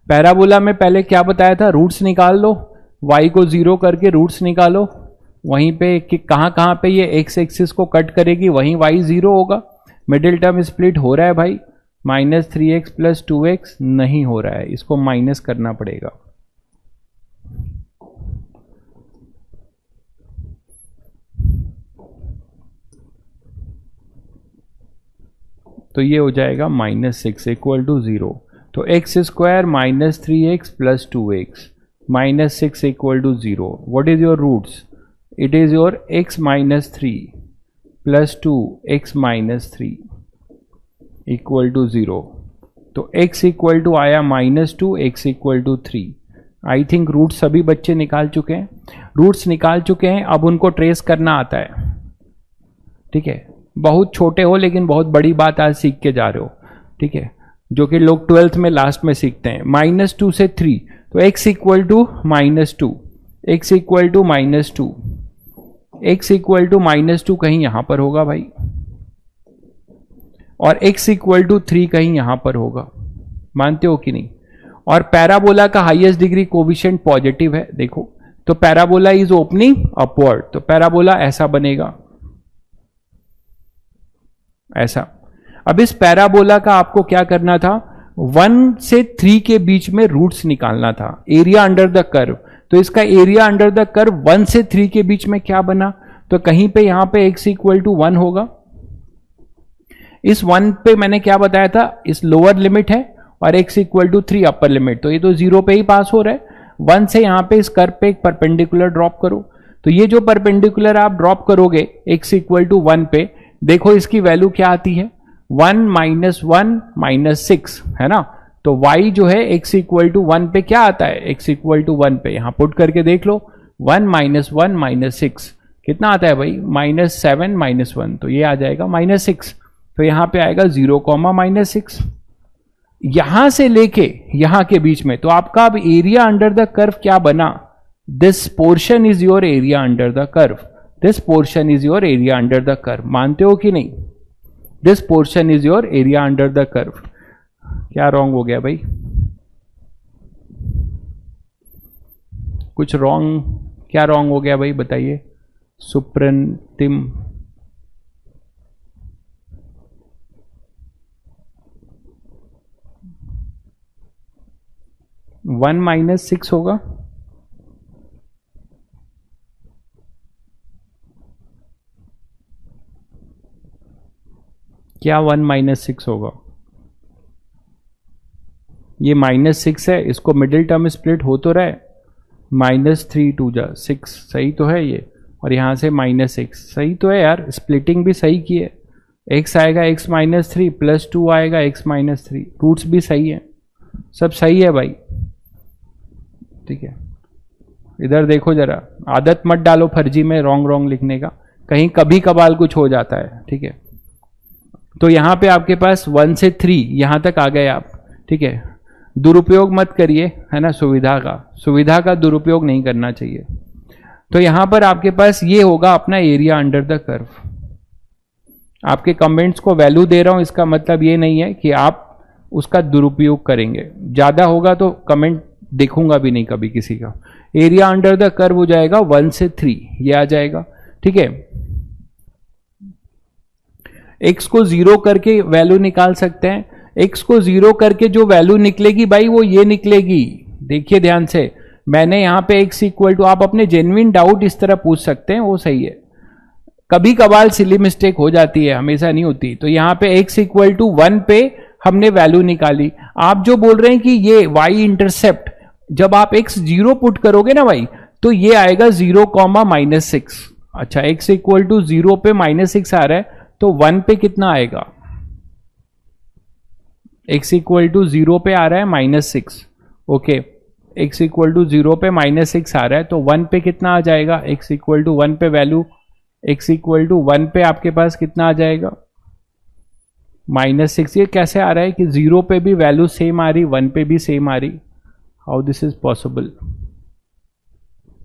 पैराबोला में पहले क्या बताया था? रूट्स निकाल लो, y को 0 करके रूट्स निकालो। वहीं पे कि कहां पे ये x एक्सिस को कट करेगी वहीं y 0 होगा। मिडिल टर्म स्प्लिट हो रहा है भाई, -3x प्लस 2x नहीं हो रहा है, इसको माइनस करना पड़ेगा। तो ये हो जाएगा -6 इक्वल टू 0। तो x square -3x plus 2x -6 equal to 0। What is your roots? It is your x -3 plus 2 x -3 equal to 0। तो x इक्वल टू आया -2, x equal to 3। I think roots सभी बच्चे निकाल चुके हैं, रूट्स निकाल चुके हैं। अब उनको ट्रेस करना आता है, ठीक है। बहुत छोटे हो लेकिन बहुत बड़ी बात आज सीख के जा रहे हो, ठीक है, जो कि लोग 12th में लास्ट में सीखते हैं। -2 से 3, तो x equal to -2, x equal to -2, x equal to -2 कहीं यहां पर होगा भाई, और x इक्वल टू 3 कहीं यहां पर होगा। मानते हो कि नहीं? और पैराबोला का हाईएस्ट डिग्री कोविशेंट पॉजिटिव है, देखो। तो पैराबोला इज ओपनिंग अपवर्ड, तो पैराबोला ऐसा बनेगा, ऐसा। अब इस पैराबोला का आपको क्या करना था? 1 से 3 के बीच में रूट्स निकालना था, एरिया अंडर द कर्व। तो इसका एरिया अंडर द कर्व 1 से 3 के बीच में क्या बना? तो कहीं पे यहां पे x इक्वल टू 1 होगा। इस 1 पे मैंने क्या बताया था? इस लोअर लिमिट है और x equal to 3 upper limit, तो ये तो 0 पे ही पास हो रहा है। 1 से यहां पे इस कर्व पे एक परपेंडिकुलर ड्रॉप करो, तो ये जो परपेंडिकुलर आप ड्रॉप करोगे x इक्वल टू 1 पे, देखो इसकी वैल्यू क्या आती है? 1 -1 -6 है ना। तो y जो है x इक्वल टू 1 पे क्या आता है? x इक्वल टू 1 पे यहां पुट करके देख लो, 1 -1 -6 कितना आता है भाई? -7 -1, तो ये आ जाएगा -6। तो यहां पे आएगा 0, -6। यहां से लेके यहां के बीच में, तो आपका अब एरिया अंडर द कर्व क्या बना? This portion is your area under the curve, this portion is your area under the curve. मानते हो कि नहीं? This portion is your area under the curve. क्या रॉन्ग हो गया भाई? कुछ रॉन्ग? क्या रॉन्ग हो गया भाई बताइए? सुप्रतिम, 1 -6 होगा। क्या 1 -6 होगा? ये -6 है, इसको मिडिल टर्म स्प्लिट हो तो रहा है, -3 2 जा 6, सही तो है ये। और यहां से -6 सही तो है यार, स्प्लिटिंग भी सही की है। x आएगा x -3 प्लस 2 आएगा x -3, रूट्स भी सही है, सब सही है भाई, ठीक है। इधर देखो जरा, आदत मत डालो फर्जी में रॉन्ग रॉन्ग लिखने का, कहीं कभी कभार कुछ हो जाता है, ठीक है। तो यहां पे आपके पास 1 से 3 यहां तक आ गए आप, ठीक है। दुरुपयोग मत करिए, है ना, सुविधा का दुरुपयोग नहीं करना चाहिए। तो यहां पर आपके पास ये होगा अपना एरिया अंडर द कर्व। आपके कमेंट्स को वैल्यू दे रहा हूं, इसका मतलब ये नहीं है कि आप उसका दुरुपयोग करेंगे। ज्यादा होगा तो कमेंट देखूंगा भी नहीं कभी किसी का। एरिया अंडर द कर्व हो जाएगा 1 से 3, ये आ जाएगा, ठीक है। x को 0 करके वैल्यू निकाल सकते हैं। x को 0 करके जो वैल्यू निकलेगी भाई वो ये निकलेगी। देखिए ध्यान से, मैंने यहां पे x इक्वल टू, आप अपने जेन्युइन डाउट इस तरह पूछ सकते हैं, वो सही है। कभी कभार सिली मिस्टेक हो जाती है, हमेशा नहीं होती। तो यहां पे x इक्वल टू 1 पे हमने वैल्यू निकाली। आप जो बोल रहे हैं कि ये y इंटरसेप्ट, जब आप x 0 पुट करोगे ना भाई, तो ये आएगा 0, -6। अच्छा, x इक्वल टू 0 पे -6 आ रहा है, तो 1 पे कितना आएगा? x इक्वल टू 0 पे आ रहा है -6, ओके। x इक्वल टू 0 पे -6 आ रहा है, तो 1 पे कितना आ जाएगा? x इक्वल टू 1 पे वैल्यू, x इक्वल टू 1 पे आपके पास कितना आ जाएगा? -6। ये कैसे आ रहा है कि 0 पे भी वैल्यू सेम आ रही, 1 पे भी सेम आ रही? How this is possible?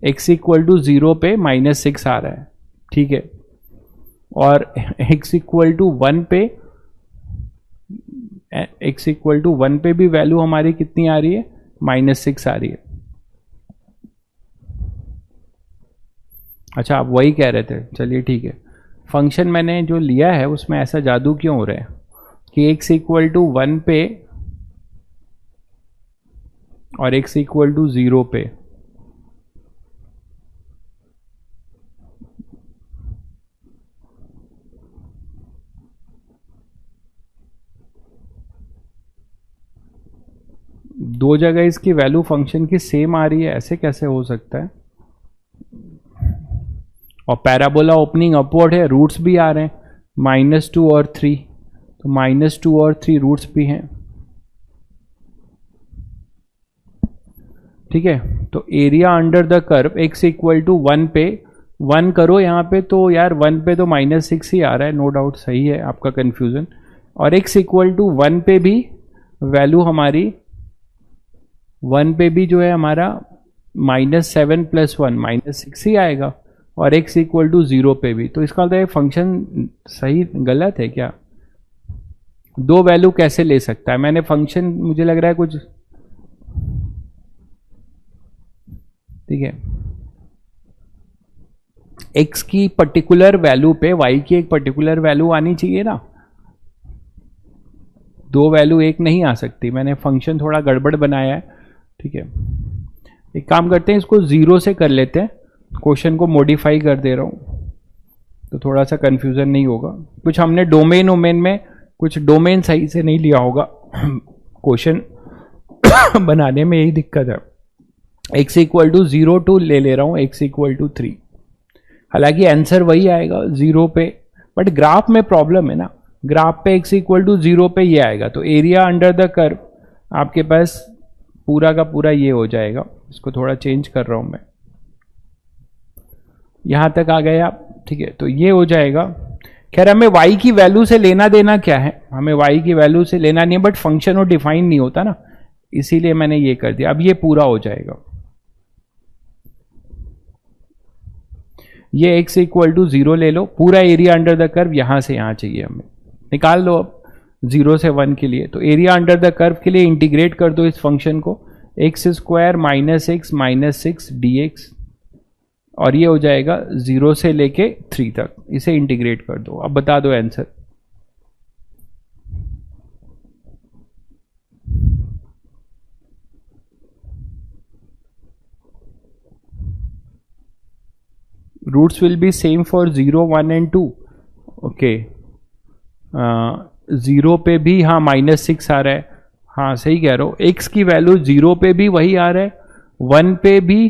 x equal to 0 पे -6 आ रहा है, ठीक है, और x इक्वल टू 1 पे, x इक्वल टू 1 पे भी वैल्यू हमारी कितनी आ रही है? -6 आ रही है। अच्छा, आप वही कह रहे थे, चलिए ठीक है। फंक्शन मैंने जो लिया है उसमें ऐसा जादू क्यों हो रहा है कि x इक्वल टू 1 पे और x इक्वल टू 0 पे दो जगह इसकी वैल्यू फंक्शन की सेम आ रही है, ऐसे कैसे हो सकता है? और पैराबोला ओपनिंग अपवर्ड है, रूट्स भी आ रहे हैं -2 और 3, तो -2 और 3 रूट्स भी हैं। ठीक है, तो area under the curve x equal to 1 पे 1 करो यहाँ पे, तो यार 1 पे तो -6 ही आ रहा है, नो डाउट सही है आपका कंफ्यूजन। और x इक्वल टू 1 पे भी वैल्यू हमारी 1 पे भी जो है हमारा -7 + 1 -6 ही आएगा, और x इक्वल टू 0 पे भी। तो इसका मतलब फंक्शन सही गलत है क्या? दो वैल्यू कैसे ले सकता है? मैंने फंक्शन, मुझे लग रहा है कुछ, ठीक है, x की पर्टिकुलर वैल्यू पे y की एक पर्टिकुलर वैल्यू आनी चाहिए ना, दो वैल्यू एक नहीं आ सकती। मैंने फंक्शन थोड़ा गड़बड़ बनाया है। ठीक है, एक काम करते हैं, इसको 0 से कर लेते हैं, क्वेश्चन को मॉडिफाई कर दे रहा हूं तो थोड़ा सा कंफ्यूजन नहीं होगा। कुछ हमने डोमेन में कुछ डोमेन सही से नहीं लिया होगा क्वेश्चन बनाने में, यही दिक्कत है। x इक्वल टू 0 टू ले रहा हूं x इक्वल टू 3, हालांकि आंसर वही आएगा 0 पे, बट ग्राफ में प्रॉब्लम है ना, ग्राफ पे x इक्वल टू 0 पे ये आएगा, तो एरिया अंडर द कर्व आपके पास पूरा का पूरा ये हो जाएगा। इसको थोड़ा चेंज कर रहा हूं मैं, यहां तक आ गए आप। ठीक है, तो ये हो जाएगा। खैर हमें y की वैल्यू से लेना देना क्या है? हमें y की वैल्यू से लेना नहीं है, बट फंक्शन वो डिफाइन नहीं होता ना, इसीलिए मैंने ये कर दिया। अब ये पूरा हो जाएगा, ये x इक्वल टू 0 ले लो, पूरा एरिया अंडर द कर्व यहां से यहां चाहिए हमें, निकाल लो अब 0 से 1 के लिए। तो एरिया अंडर द कर्व के लिए इंटीग्रेट कर दो इस फंक्शन को, x स्क्वायर -x -6 dx, और ये हो जाएगा 0 से लेके 3 तक, इसे इंटीग्रेट कर दो। अब बता दो answer. Roots will be same for 0 1 and 2। Okay, 0 पे भी हाँ -6 आ रहा है, हाँ सही कह रहे हो। x की वैल्यू 0 पे भी वही आ रहा है, 1 पे भी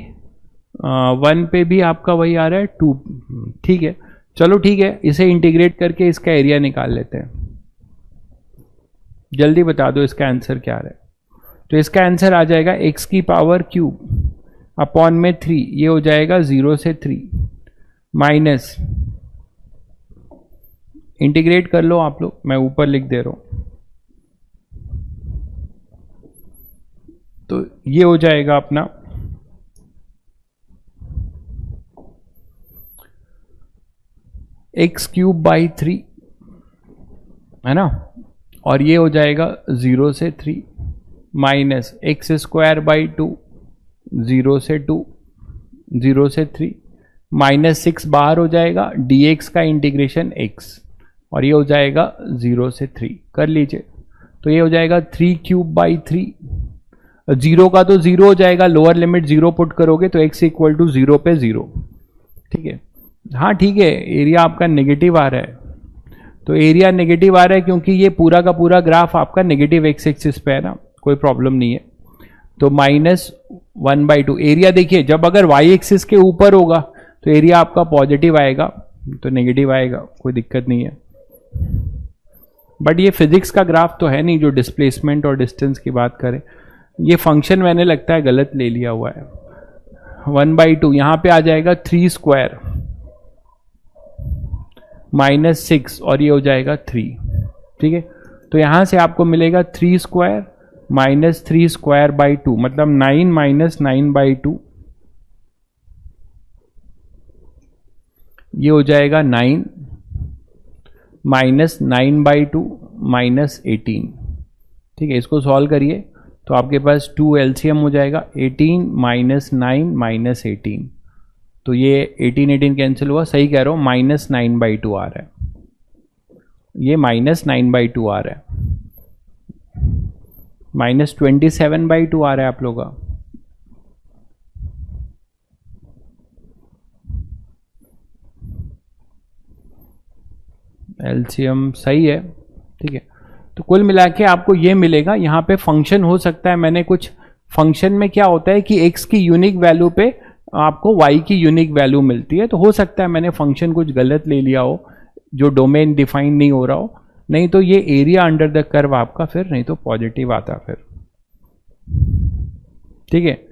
1 पे भी आपका वही आ रहा है 2। ठीक है, चलो ठीक है, इसे इंटीग्रेट करके इसका एरिया निकाल लेते हैं। जल्दी बता दो इसका आंसर क्या आ रहा है। तो इसका आंसर आ जाएगा x की पावर क्यूब अपॉन में 3, ये हो जाएगा 0 से 3 माइनस, इंटीग्रेट कर लो आप लोग, मैं ऊपर लिख दे रहा हूं, तो ये हो जाएगा अपना x³ बाई 3, है ना, और ये हो जाएगा 0 से 3 माइनस x² बाई 2, 0 से 2, 0 से 3 -6 बाहर हो जाएगा, dx का इंटीग्रेशन x, और ये हो जाएगा 0 से 3, कर लीजिए। तो ये हो जाएगा 3³ बाई 3, 0 का तो 0 हो जाएगा, लोअर लिमिट 0 पुट करोगे तो x इक्वल टू 0 पे 0। ठीक है, हाँ ठीक है, एरिया आपका नेगेटिव आ रहा है, तो एरिया नेगेटिव आ रहा है क्योंकि ये पूरा का पूरा ग्राफ आपका नेगेटिव x एक्सिस पे है ना, कोई प्रॉब्लम नहीं है। तो -1/2 एरिया, देखिए जब अगर y एक्सिस के ऊपर होगा तो एरिया आपका पॉजिटिव आएगा, तो नेगेटिव आएगा, कोई दिक्कत नहीं है। बट ये फिजिक्स का ग्राफ तो है नहीं जो डिस्प्लेसमेंट और डिस्टेंस की बात करें। ये फंक्शन मैंने लगता है गलत ले लिया हुआ है, 1/2 यहां पे आ जाएगा 3² -6, और ये हो जाएगा 3। ठीक है, तो यहां से आपको मिलेगा 3² -3² मतलब 9 -9/2, ये हो जाएगा 9 -9/2 -18। ठीक है, इसको सॉल्व करिए तो आपके पास 2 LCM हो जाएगा, 18 -9 -18, तो ये 18 कैंसिल हुआ, सही कह रहा हूँ, -9/2 आ रहा है, ये -9/2 आ रहा है, -27/2 आ रहा है आप लोगों का। LCM सही है, ठीक है। तो कुल मिला के आपको ये मिलेगा। यहाँ पे फंक्शन हो सकता है, मैंने कुछ फंक्शन में क्या होता है कि x की यूनिक वैल्यू पे आपको y की यूनिक वैल्यू मिलती है, तो हो सकता है मैंने फंक्शन कुछ गलत ले लिया हो, जो डोमेन डिफाइन नहीं हो रहा हो, नहीं तो ये एरिया अंडर द कर्व आपका फिर नहीं तो पॉजिटिव आता फिर। ठीक है,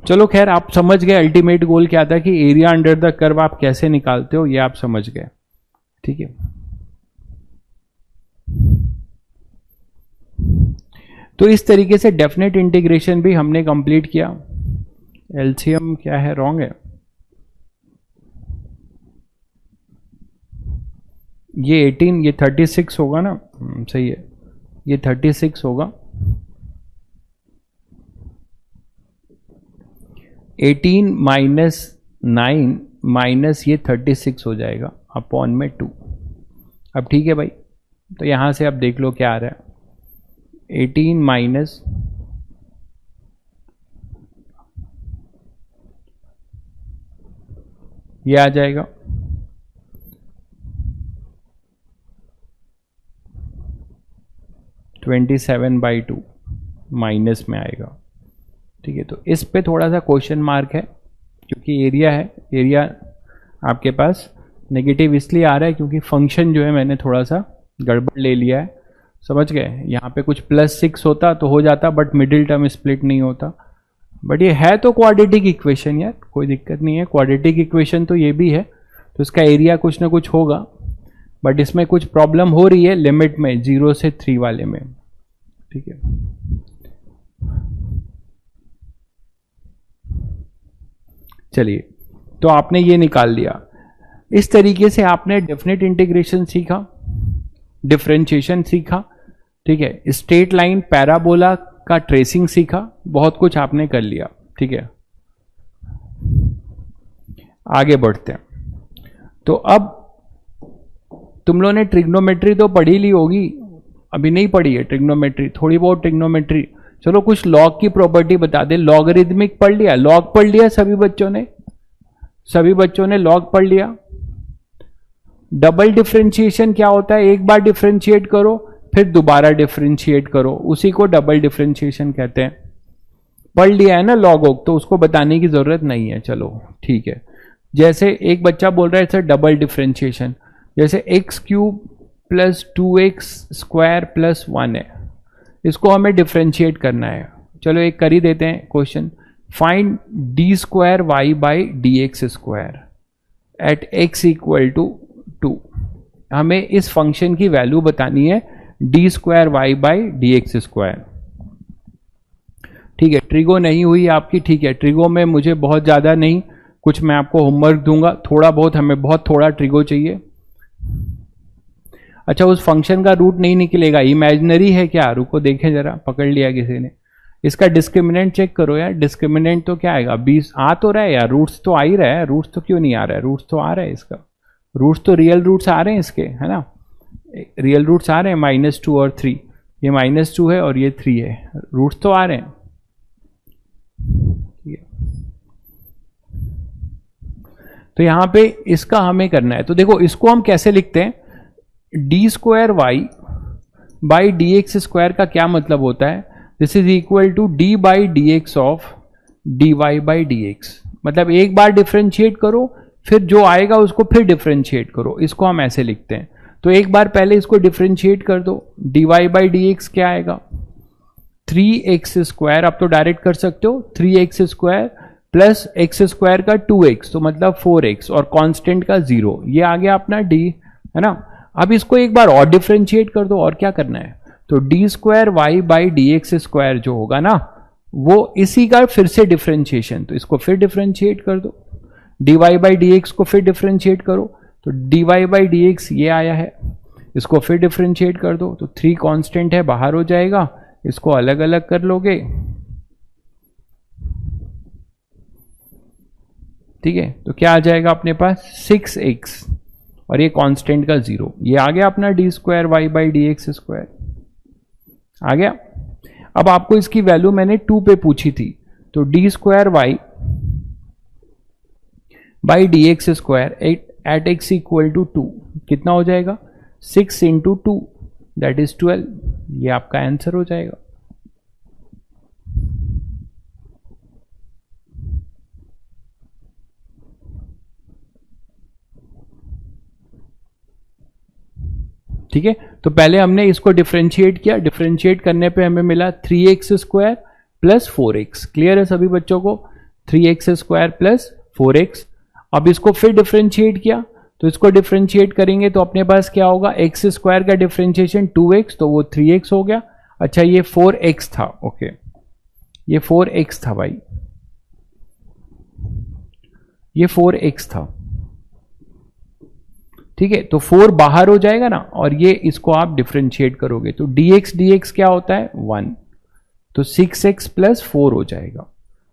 चलो खैर आप समझ गए अल्टीमेट गोल क्या था कि एरिया अंडर द कर्व आप कैसे निकालते हो, ये आप समझ गए। ठीक है, तो इस तरीके से डेफिनेट इंटीग्रेशन भी हमने कंप्लीट किया। एलसीएम क्या है, रॉन्ग है, ये 18, ये 36 होगा ना, सही है, ये 36 होगा। 18 माइनस 9 माइनस ये 36 हो जाएगा अपॉन में 2। अब ठीक है भाई, तो यहां से अब देख लो क्या आ रहा है। 18 माइनस ये आ जाएगा 27/2 माइनस में आएगा। ठीक है, तो इस पे थोड़ा सा क्वेश्चन मार्क है क्योंकि एरिया है, एरिया आपके पास नेगेटिव इसलिए आ रहा है क्योंकि फंक्शन जो है मैंने थोड़ा सा गड़बड़ ले लिया है, समझ गए। यहाँ पे कुछ +6 होता तो हो जाता, बट मिडिल टर्म स्प्लिट नहीं होता। बट ये है तो क्वाड्रेटिक इक्वेशन यार, कोई दिक्कत नहीं है, क्वाड्रेटिक इक्वेशन तो ये भी है, तो इसका एरिया कुछ ना कुछ होगा। बट इसमें कुछ प्रॉब्लम हो रही है लिमिट में 0 से 3 वाले में। ठीक है, चलिए, तो आपने ये निकाल लिया। इस तरीके से आपने डेफिनेट इंटीग्रेशन सीखा, डिफरेंशिएशन सीखा। ठीक है, स्ट्रेट लाइन पैराबोला का ट्रेसिंग सीखा, बहुत कुछ आपने कर लिया। ठीक है, आगे बढ़ते हैं। तो अब तुम लोगों ने ट्रिग्नोमेट्री तो पढ़ी ली होगी, अभी नहीं पढ़ी है ट्रिग्नोमेट्री, थोड़ी बहुत ट्रिग्नोमेट्री। चलो कुछ लॉग की प्रॉपर्टी बता दे। लॉगरिथमिक पढ़ लिया, लॉग पढ़ लिया सभी बच्चों ने लॉग पढ़ लिया। डबल डिफरेंशिएशन क्या होता है, एक बार डिफरेंशिएट करो फिर दोबारा डिफरेंशिएट करो, उसी को डबल डिफरेंशिएशन कहते हैं। पढ़ लिया है ना लॉग, तो उसको बताने की जरूरत नहीं है। चलो ठीक है, जैसे एक बच्चा बोल रहा है सर डबल डिफरेंशिएशन, जैसे x³ + 2x² + 1 है, इसको हमें डिफरेंशिएट करना है। चलो एक कर ही देते हैं question. Find d²y/dx² eight x = 2। हमें इस फंक्शन की वैल्यू बतानी है d²y/dx²। ठीक है, ट्रिगो नहीं हुई आपकी। ठीक है, ट्रिगो में मुझे बहुत ज़्यादा नहीं, कुछ मैं आपको होमवर्क दूंगा, थोड़ा बहुत, हमें बहुत थोड़ा ट्रिगो चाहिए। अच्छा, उस फंक्शन का रूट नहीं निकलेगा, इमेजिनरी है क्या, रुको देखें जरा, पकड़ लिया किसी ने। इसका डिस्क्रिमिनेंट चेक करो यार, डिस्क्रिमिनेंट तो क्या आएगा, 20 आ तो रहा है यार, रूट्स तो आ ही रहा है, रूट्स तो क्यों नहीं आ रहा है, रूट्स तो आ रहा है इसका, रूट्स तो रियल रूट्स आ रहे हैं इसके, है ना, रियल रूट्स आ रहे हैं -2 और 3, ये -2 है और ये 3 है, रूट्स तो आ रहे हैं। तो यहां पे इसका हमें करना है, तो देखो इसको हम कैसे लिखते हैं, d²y/dx² का क्या मतलब होता है, this is equal to d/dx of dy/dx। मतलब एक बार डिफरेंशिएट करो फिर जो आएगा उसको फिर डिफरेंशिएट करो, इसको हम ऐसे लिखते हैं। तो एक बार पहले इसको डिफरेंशिएट कर दो, dy/dx क्या आएगा 3x², अब तो डायरेक्ट कर सकते हो, 3x² प्लस x² का 2x, तो मतलब 4x और कांस्टेंट का 0, ये आ गया अपना d, है ना। अब इसको एक बार और डिफरेंशिएट कर दो, और क्या करना है, तो d²y/dx² जो होगा ना वो इसी का फिर से डिफरेंशिएशन, तो इसको फिर डिफरेंशिएट कर दो, dy/dx को फिर डिफरेंशिएट करो, तो dy/dx ये आया है, इसको फिर डिफरेंशिएट कर दो, तो 3 कांस्टेंट है बाहर हो जाएगा, इसको अलग अलग कर लोगे, ठीक है, तो क्या आ जाएगा अपने पास 6x और ये कांस्टेंट का 0, ये आ गया अपना d²y/dx² आ गया। अब आपको इसकी वैल्यू मैंने 2 पे पूछी थी, तो d²y/dx² एट x = 2 कितना हो जाएगा 6 × 2 दैट इज 12। ये आपका आंसर हो जाएगा। ठीक है, तो पहले हमने इसको डिफरेंशिएट किया, डिफरेंशिएट करने पे हमें मिला 3x square plus 4x। Clear है सभी बच्चों को? 3x square plus 4x। अब इसको फिर डिफरेंशिएट किया, तो इसको डिफरेंशिएट करेंगे तो अपने पास क्या होगा, x स्क्वायर का डिफरेंशिएशन 2x, तो वो 3x हो गया। अच्छा ये 4x था, ओके ये 4x था भाई, ये 4x था। ठीक है, तो 4 बाहर हो जाएगा ना, और ये इसको आप डिफरेंशिएट करोगे तो dx क्या होता है 1, तो 6x प्लस 4 हो जाएगा।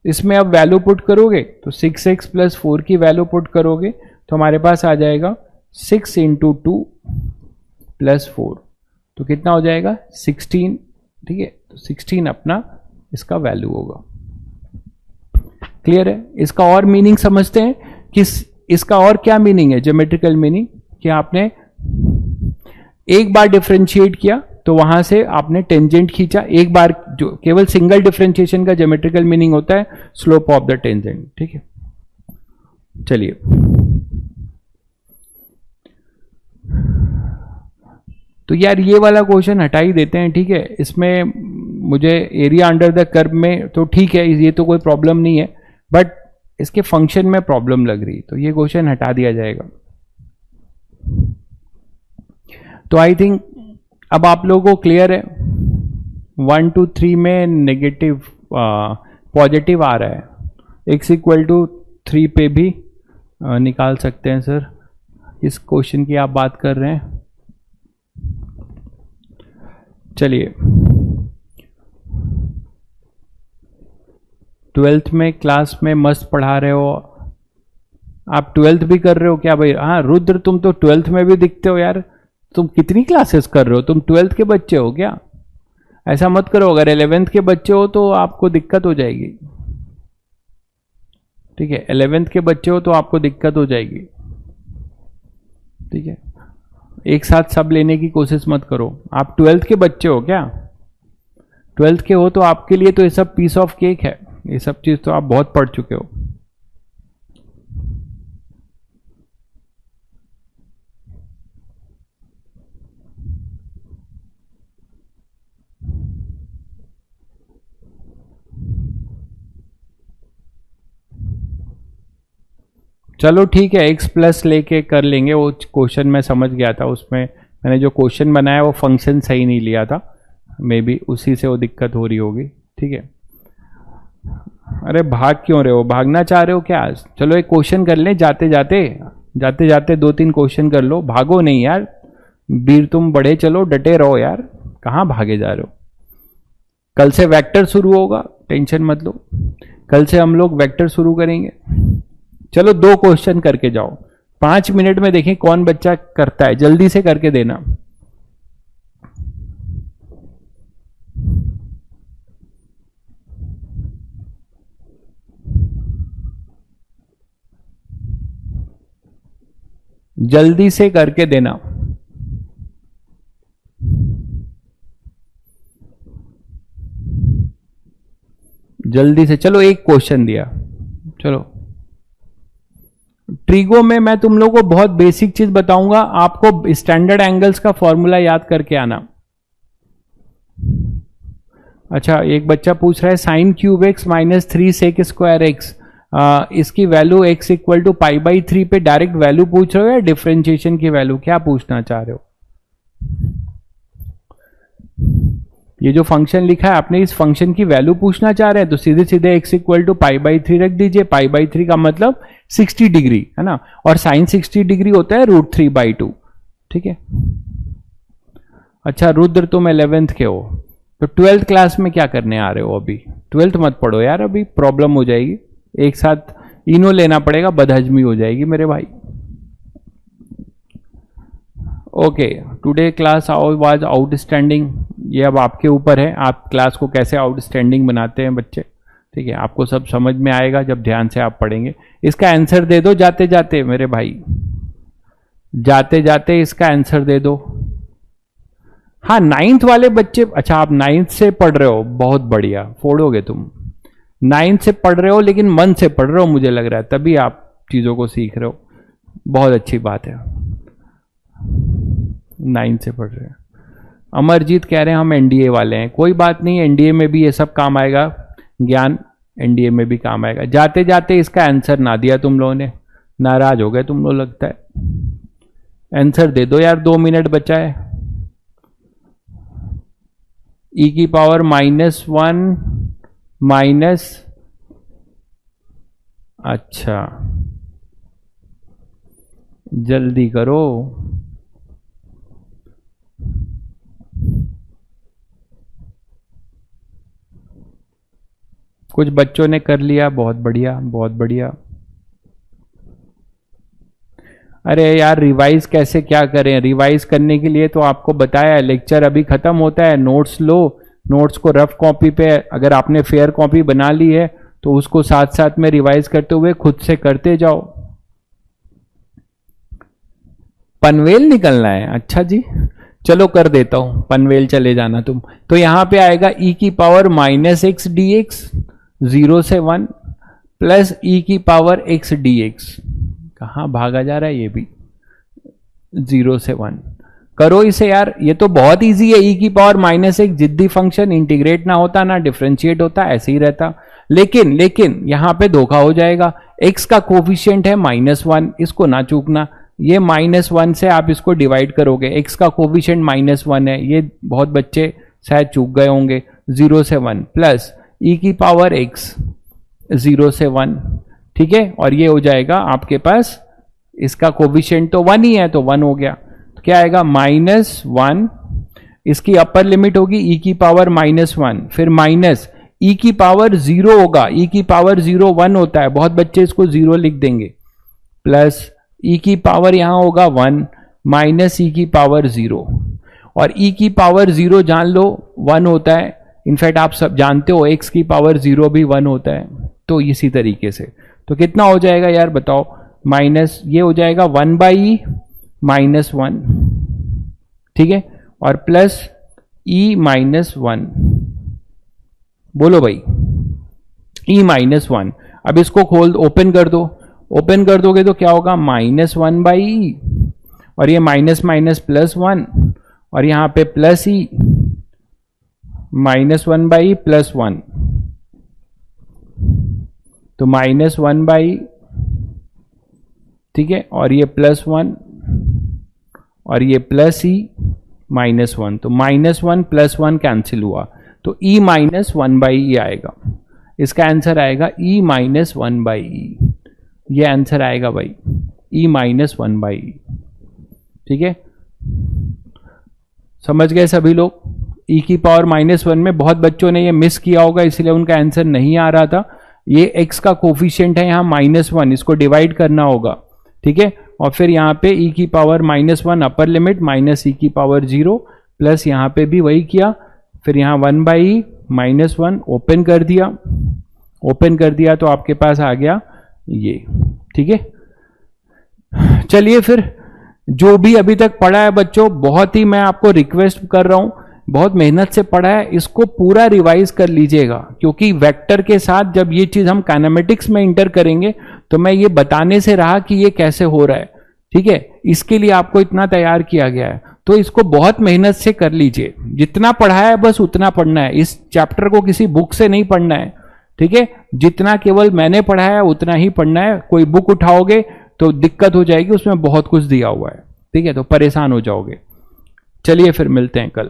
इसमें अब वैल्यू पुट करोगे तो 6x प्लस 4 की वैल्यू पुट करोगे तो हमारे पास आ जाएगा 6 इंटू 2 प्लस 4, तो कितना हो जाएगा 16। ठीक है, तो 16 अपना इसका वैल्यू होगा। क्लियर है? इसका और मीनिंग समझते हैं कि इसका और क्या मीनिंग है, ज्योमेट्रिकल मीनिंग, कि आपने एक बार डिफरेंशिएट किया तो वहां से आपने टेंजेंट खींचा एक बार, जो केवल सिंगल डिफरेंशिएशन का ज्योमेट्रिकल मीनिंग होता है स्लोप ऑफ द टेंजेंट। ठीक है, चलिए तो यार ये वाला क्वेश्चन हटा ही देते हैं। ठीक है, इसमें मुझे एरिया अंडर द कर्व में तो ठीक है, ये तो कोई प्रॉब्लम नहीं है, बट इसके फंक्शन में प्रॉब्लम लग रही, तो ये क्वेश्चन हटा दिया जाएगा। तो आई थिंक अब आप लोगों को क्लियर है, 1 2 3 में नेगेटिव पॉजिटिव आ रहा है, x इक्वल टू 3 पे भी निकाल सकते हैं सर, इस क्वेश्चन की आप बात कर रहे हैं। चलिए 12th में क्लास में मस्त पढ़ा रहे हो आप, 12th भी कर रहे हो क्या भाई? हाँ रुद्र, तुम तो 12th में भी दिखते हो यार, तुम कितनी क्लासेस कर रहे हो, तुम 12th के बच्चे हो क्या? ऐसा मत करो, अगर 11th के बच्चे हो तो आपको दिक्कत हो जाएगी। ठीक है, 11th के बच्चे हो तो आपको दिक्कत हो जाएगी। ठीक है, एक साथ सब लेने की कोशिश मत करो। आप 12th के बच्चे हो क्या? 12th के हो तो आपके लिए तो ये सब पीस ऑफ केक है, ये सब चीज तो आप बहुत पढ़ चुके हो। चलो ठीक है, x प्लस लेके कर लेंगे, वो क्वेश्चन मैं समझ गया था, उसमें मैंने जो क्वेश्चन बनाया वो फंक्शन सही नहीं लिया था, मे बी उसी से वो दिक्कत हो रही होगी। ठीक है, अरे भाग क्यों रहे हो, भागना चाह रहे हो क्या आज? चलो एक क्वेश्चन कर लें, जाते जाते 2-3 क्वेश्चन कर लो, भागो नहीं यार, वीर तुम बढ़े चलो, डटे रहो यार, कहाँ भागे जा रहे हो? कल से वेक्टर शुरू होगा, टेंशन मत लो, कल से हम लोग वेक्टर शुरू करेंगे। चलो 2 क्वेश्चन करके जाओ, 5 मिनट में देखें कौन बच्चा करता है, जल्दी से करके देना। जल्दी से करके देना। जल्दी से, चलो एक क्वेश्चन दिया। चलो ट्रिगो में मैं तुम लोगों को बहुत बेसिक चीज बताऊंगा, आपको स्टैंडर्ड एंगल्स का फॉर्मूला याद करके आना। अच्छा एक बच्चा पूछ रहा है sine cube x minus 3 sec square x, इसकी वैल्यू x इक्वल टू π/3 पे डायरेक्ट वैल्यू पूछ रहे हो या डिफरेंशिएशन की वैल्यू, क्या पूछना चाह रहे हो? ये जो फंक्शन लिखा है आपने, इस फंक्शन की वैल्यू पूछना चाह रहे हैं, तो सीधे सीधे x इक्वल टू π/3 रख दीजिए। π/3 का मतलब 60 डिग्री है ना, और साइन 60 डिग्री होता है √3/2। ठीक है, अच्छा रुद्र तुम 11th के हो, तो 12th क्लास में क्या करने आ रहे हो? अभी 12th मत पढ़ो यार, अभी प्रॉब्लम हो जाएगी, एक साथ इनो लेना पड़ेगा, बदहजमी हो जाएगी मेरे भाई। Okay, today class was outstanding, ये अब आपके ऊपर है, आप क्लास को कैसे आउटस्टैंडिंग बनाते हैं बच्चे। ठीक है, आपको सब समझ में आएगा जब ध्यान से आप पढ़ेंगे। इसका आंसर दे दो जाते जाते मेरे भाई, जाते जाते इसका आंसर दे दो। हाँ, 9th वाले बच्चे, अच्छा आप 9th से पढ़ रहे हो, बहुत बढ़िया, फोड़ोगे तुम। 9th से पढ़ रहे हो लेकिन मन से पढ़ रहे हो, मुझे लग रहा है, तभी आप चीजों को सीख रहे हो, बहुत अच्छी बात है। 9th से पढ़ रहे हैं। अमरजीत कह रहे हैं हम एनडीए वाले हैं, कोई बात नहीं, एनडीए में भी ये सब काम आएगा, ज्ञान एनडीए में भी काम आएगा। जाते जाते इसका आंसर ना दिया तुम लोगों ने, नाराज हो गए तुम लोग लगता है। आंसर दे दो यार, 2 मिनट बचा है। e की पावर -1 माइनस, अच्छा जल्दी करो। कुछ बच्चों ने कर लिया, बहुत बढ़िया बहुत बढ़िया। अरे यार रिवाइज कैसे क्या करें, रिवाइज करने के लिए तो आपको बताया, लेक्चर अभी खत्म होता है, नोट्स लो, नोट्स को रफ कॉपी पे, अगर आपने फेयर कॉपी बना ली है तो उसको साथ साथ में रिवाइज करते हुए खुद से करते जाओ। पनवेल निकलना है, अच्छा जी, चलो कर देता हूं, पनवेल चले जाना तुम। तो यहां पे आएगा e की पावर -x dx 0 से 1 प्लस e की पावर x dx, कहां भागा जा रहा है ये भी, 0 से 1। करो इसे यार, ये तो बहुत इजी है। e की पावर -1 जिद्दी फंक्शन, इंटीग्रेट ना होता ना डिफरेंशिएट होता, ऐसे ही रहता। लेकिन यहां पे धोखा हो जाएगा, x का कोफिशिएंट है -1, इसको ना चूकना। ये -1 से आप इसको डिवाइड करोगे, x का कोफिशिएंट -1 है, ये बहुत बच्चे शायद चूक गए होंगे। 0 से 1 प्लस e की पावर x 0 से 1, ठीक है, और ये हो जाएगा आपके पास, इसका कोफिशिएंट तो 1 ही है तो 1 हो गया, तो क्या आएगा -1, इसकी अपर लिमिट होगी e की पावर -1, फिर माइनस e की पावर 0 होगा, e की पावर 0 1 होता है, बहुत बच्चे इसको 0 लिख देंगे, प्लस e की पावर यहां होगा 1 माइनस e की पावर 0, और e की पावर 0 जान लो 1 होता है, इनफैक्ट आप सब जानते हो x की पावर 0 भी 1 होता है। तो इसी तरीके से तो कितना हो जाएगा यार बताओ, माइनस ये हो जाएगा 1/e -1, ठीक है, और प्लस e -1, बोलो भाई e -1। अब इसको ओपन कर दो, ओपन कर दोगे तो क्या होगा -1/e, और ये माइनस माइनस +1, और यहां पे प्लस e, -1/e +1, तो -1/e, ठीक है, और ये +1, और ये प्लस e -1, तो -1 +1 कैंसिल हुआ, तो e -1/e आएगा। इसका आंसर आएगा e -1/e, ये आंसर आएगा भाई e -1/e, ठीक है, समझ गए सभी लोग। e की पावर -1 में बहुत बच्चों ने ये मिस किया होगा, इसलिए उनका आंसर नहीं आ रहा था। ये x का कोफिशिएंट है यहाँ -1, इसको डिवाइड करना होगा, ठीक है, और फिर यहाँ पे e की power -1 upper limit minus e की पावर 0, प्लस यहाँ पे भी वही किया, फिर यहाँ 1/e -1 ओपन कर दिया, ओपन कर दिया तो आपके पास आ गया ये, ठीक है। चलिए फिर जो भी अभी तक पढ़ा है बच्चों, बहुत ही मैं आपको रिक्वेस्ट कर रहा हूं, बहुत मेहनत से पढ़ा है, इसको पूरा रिवाइज कर लीजिएगा, क्योंकि वेक्टर के साथ जब ये चीज हम काइनेमेटिक्स में इंटर करेंगे तो मैं ये बताने से रहा कि ये कैसे हो रहा है, ठीक है, इसके लिए आपको इतना तैयार किया गया है, तो इसको बहुत मेहनत से कर लीजिए। जितना पढ़ा है बस उतना पढ़ना है, इस चैप्टर को किसी बुक से नहीं पढ़ना है, ठीक है, जितना केवल मैंने पढ़ा है उतना ही पढ़ना है। कोई बुक उठाओगे तो दिक्कत हो जाएगी, उसमें बहुत कुछ दिया हुआ है, ठीक है, तो परेशान हो जाओगे। चलिए फिर मिलते हैं कल।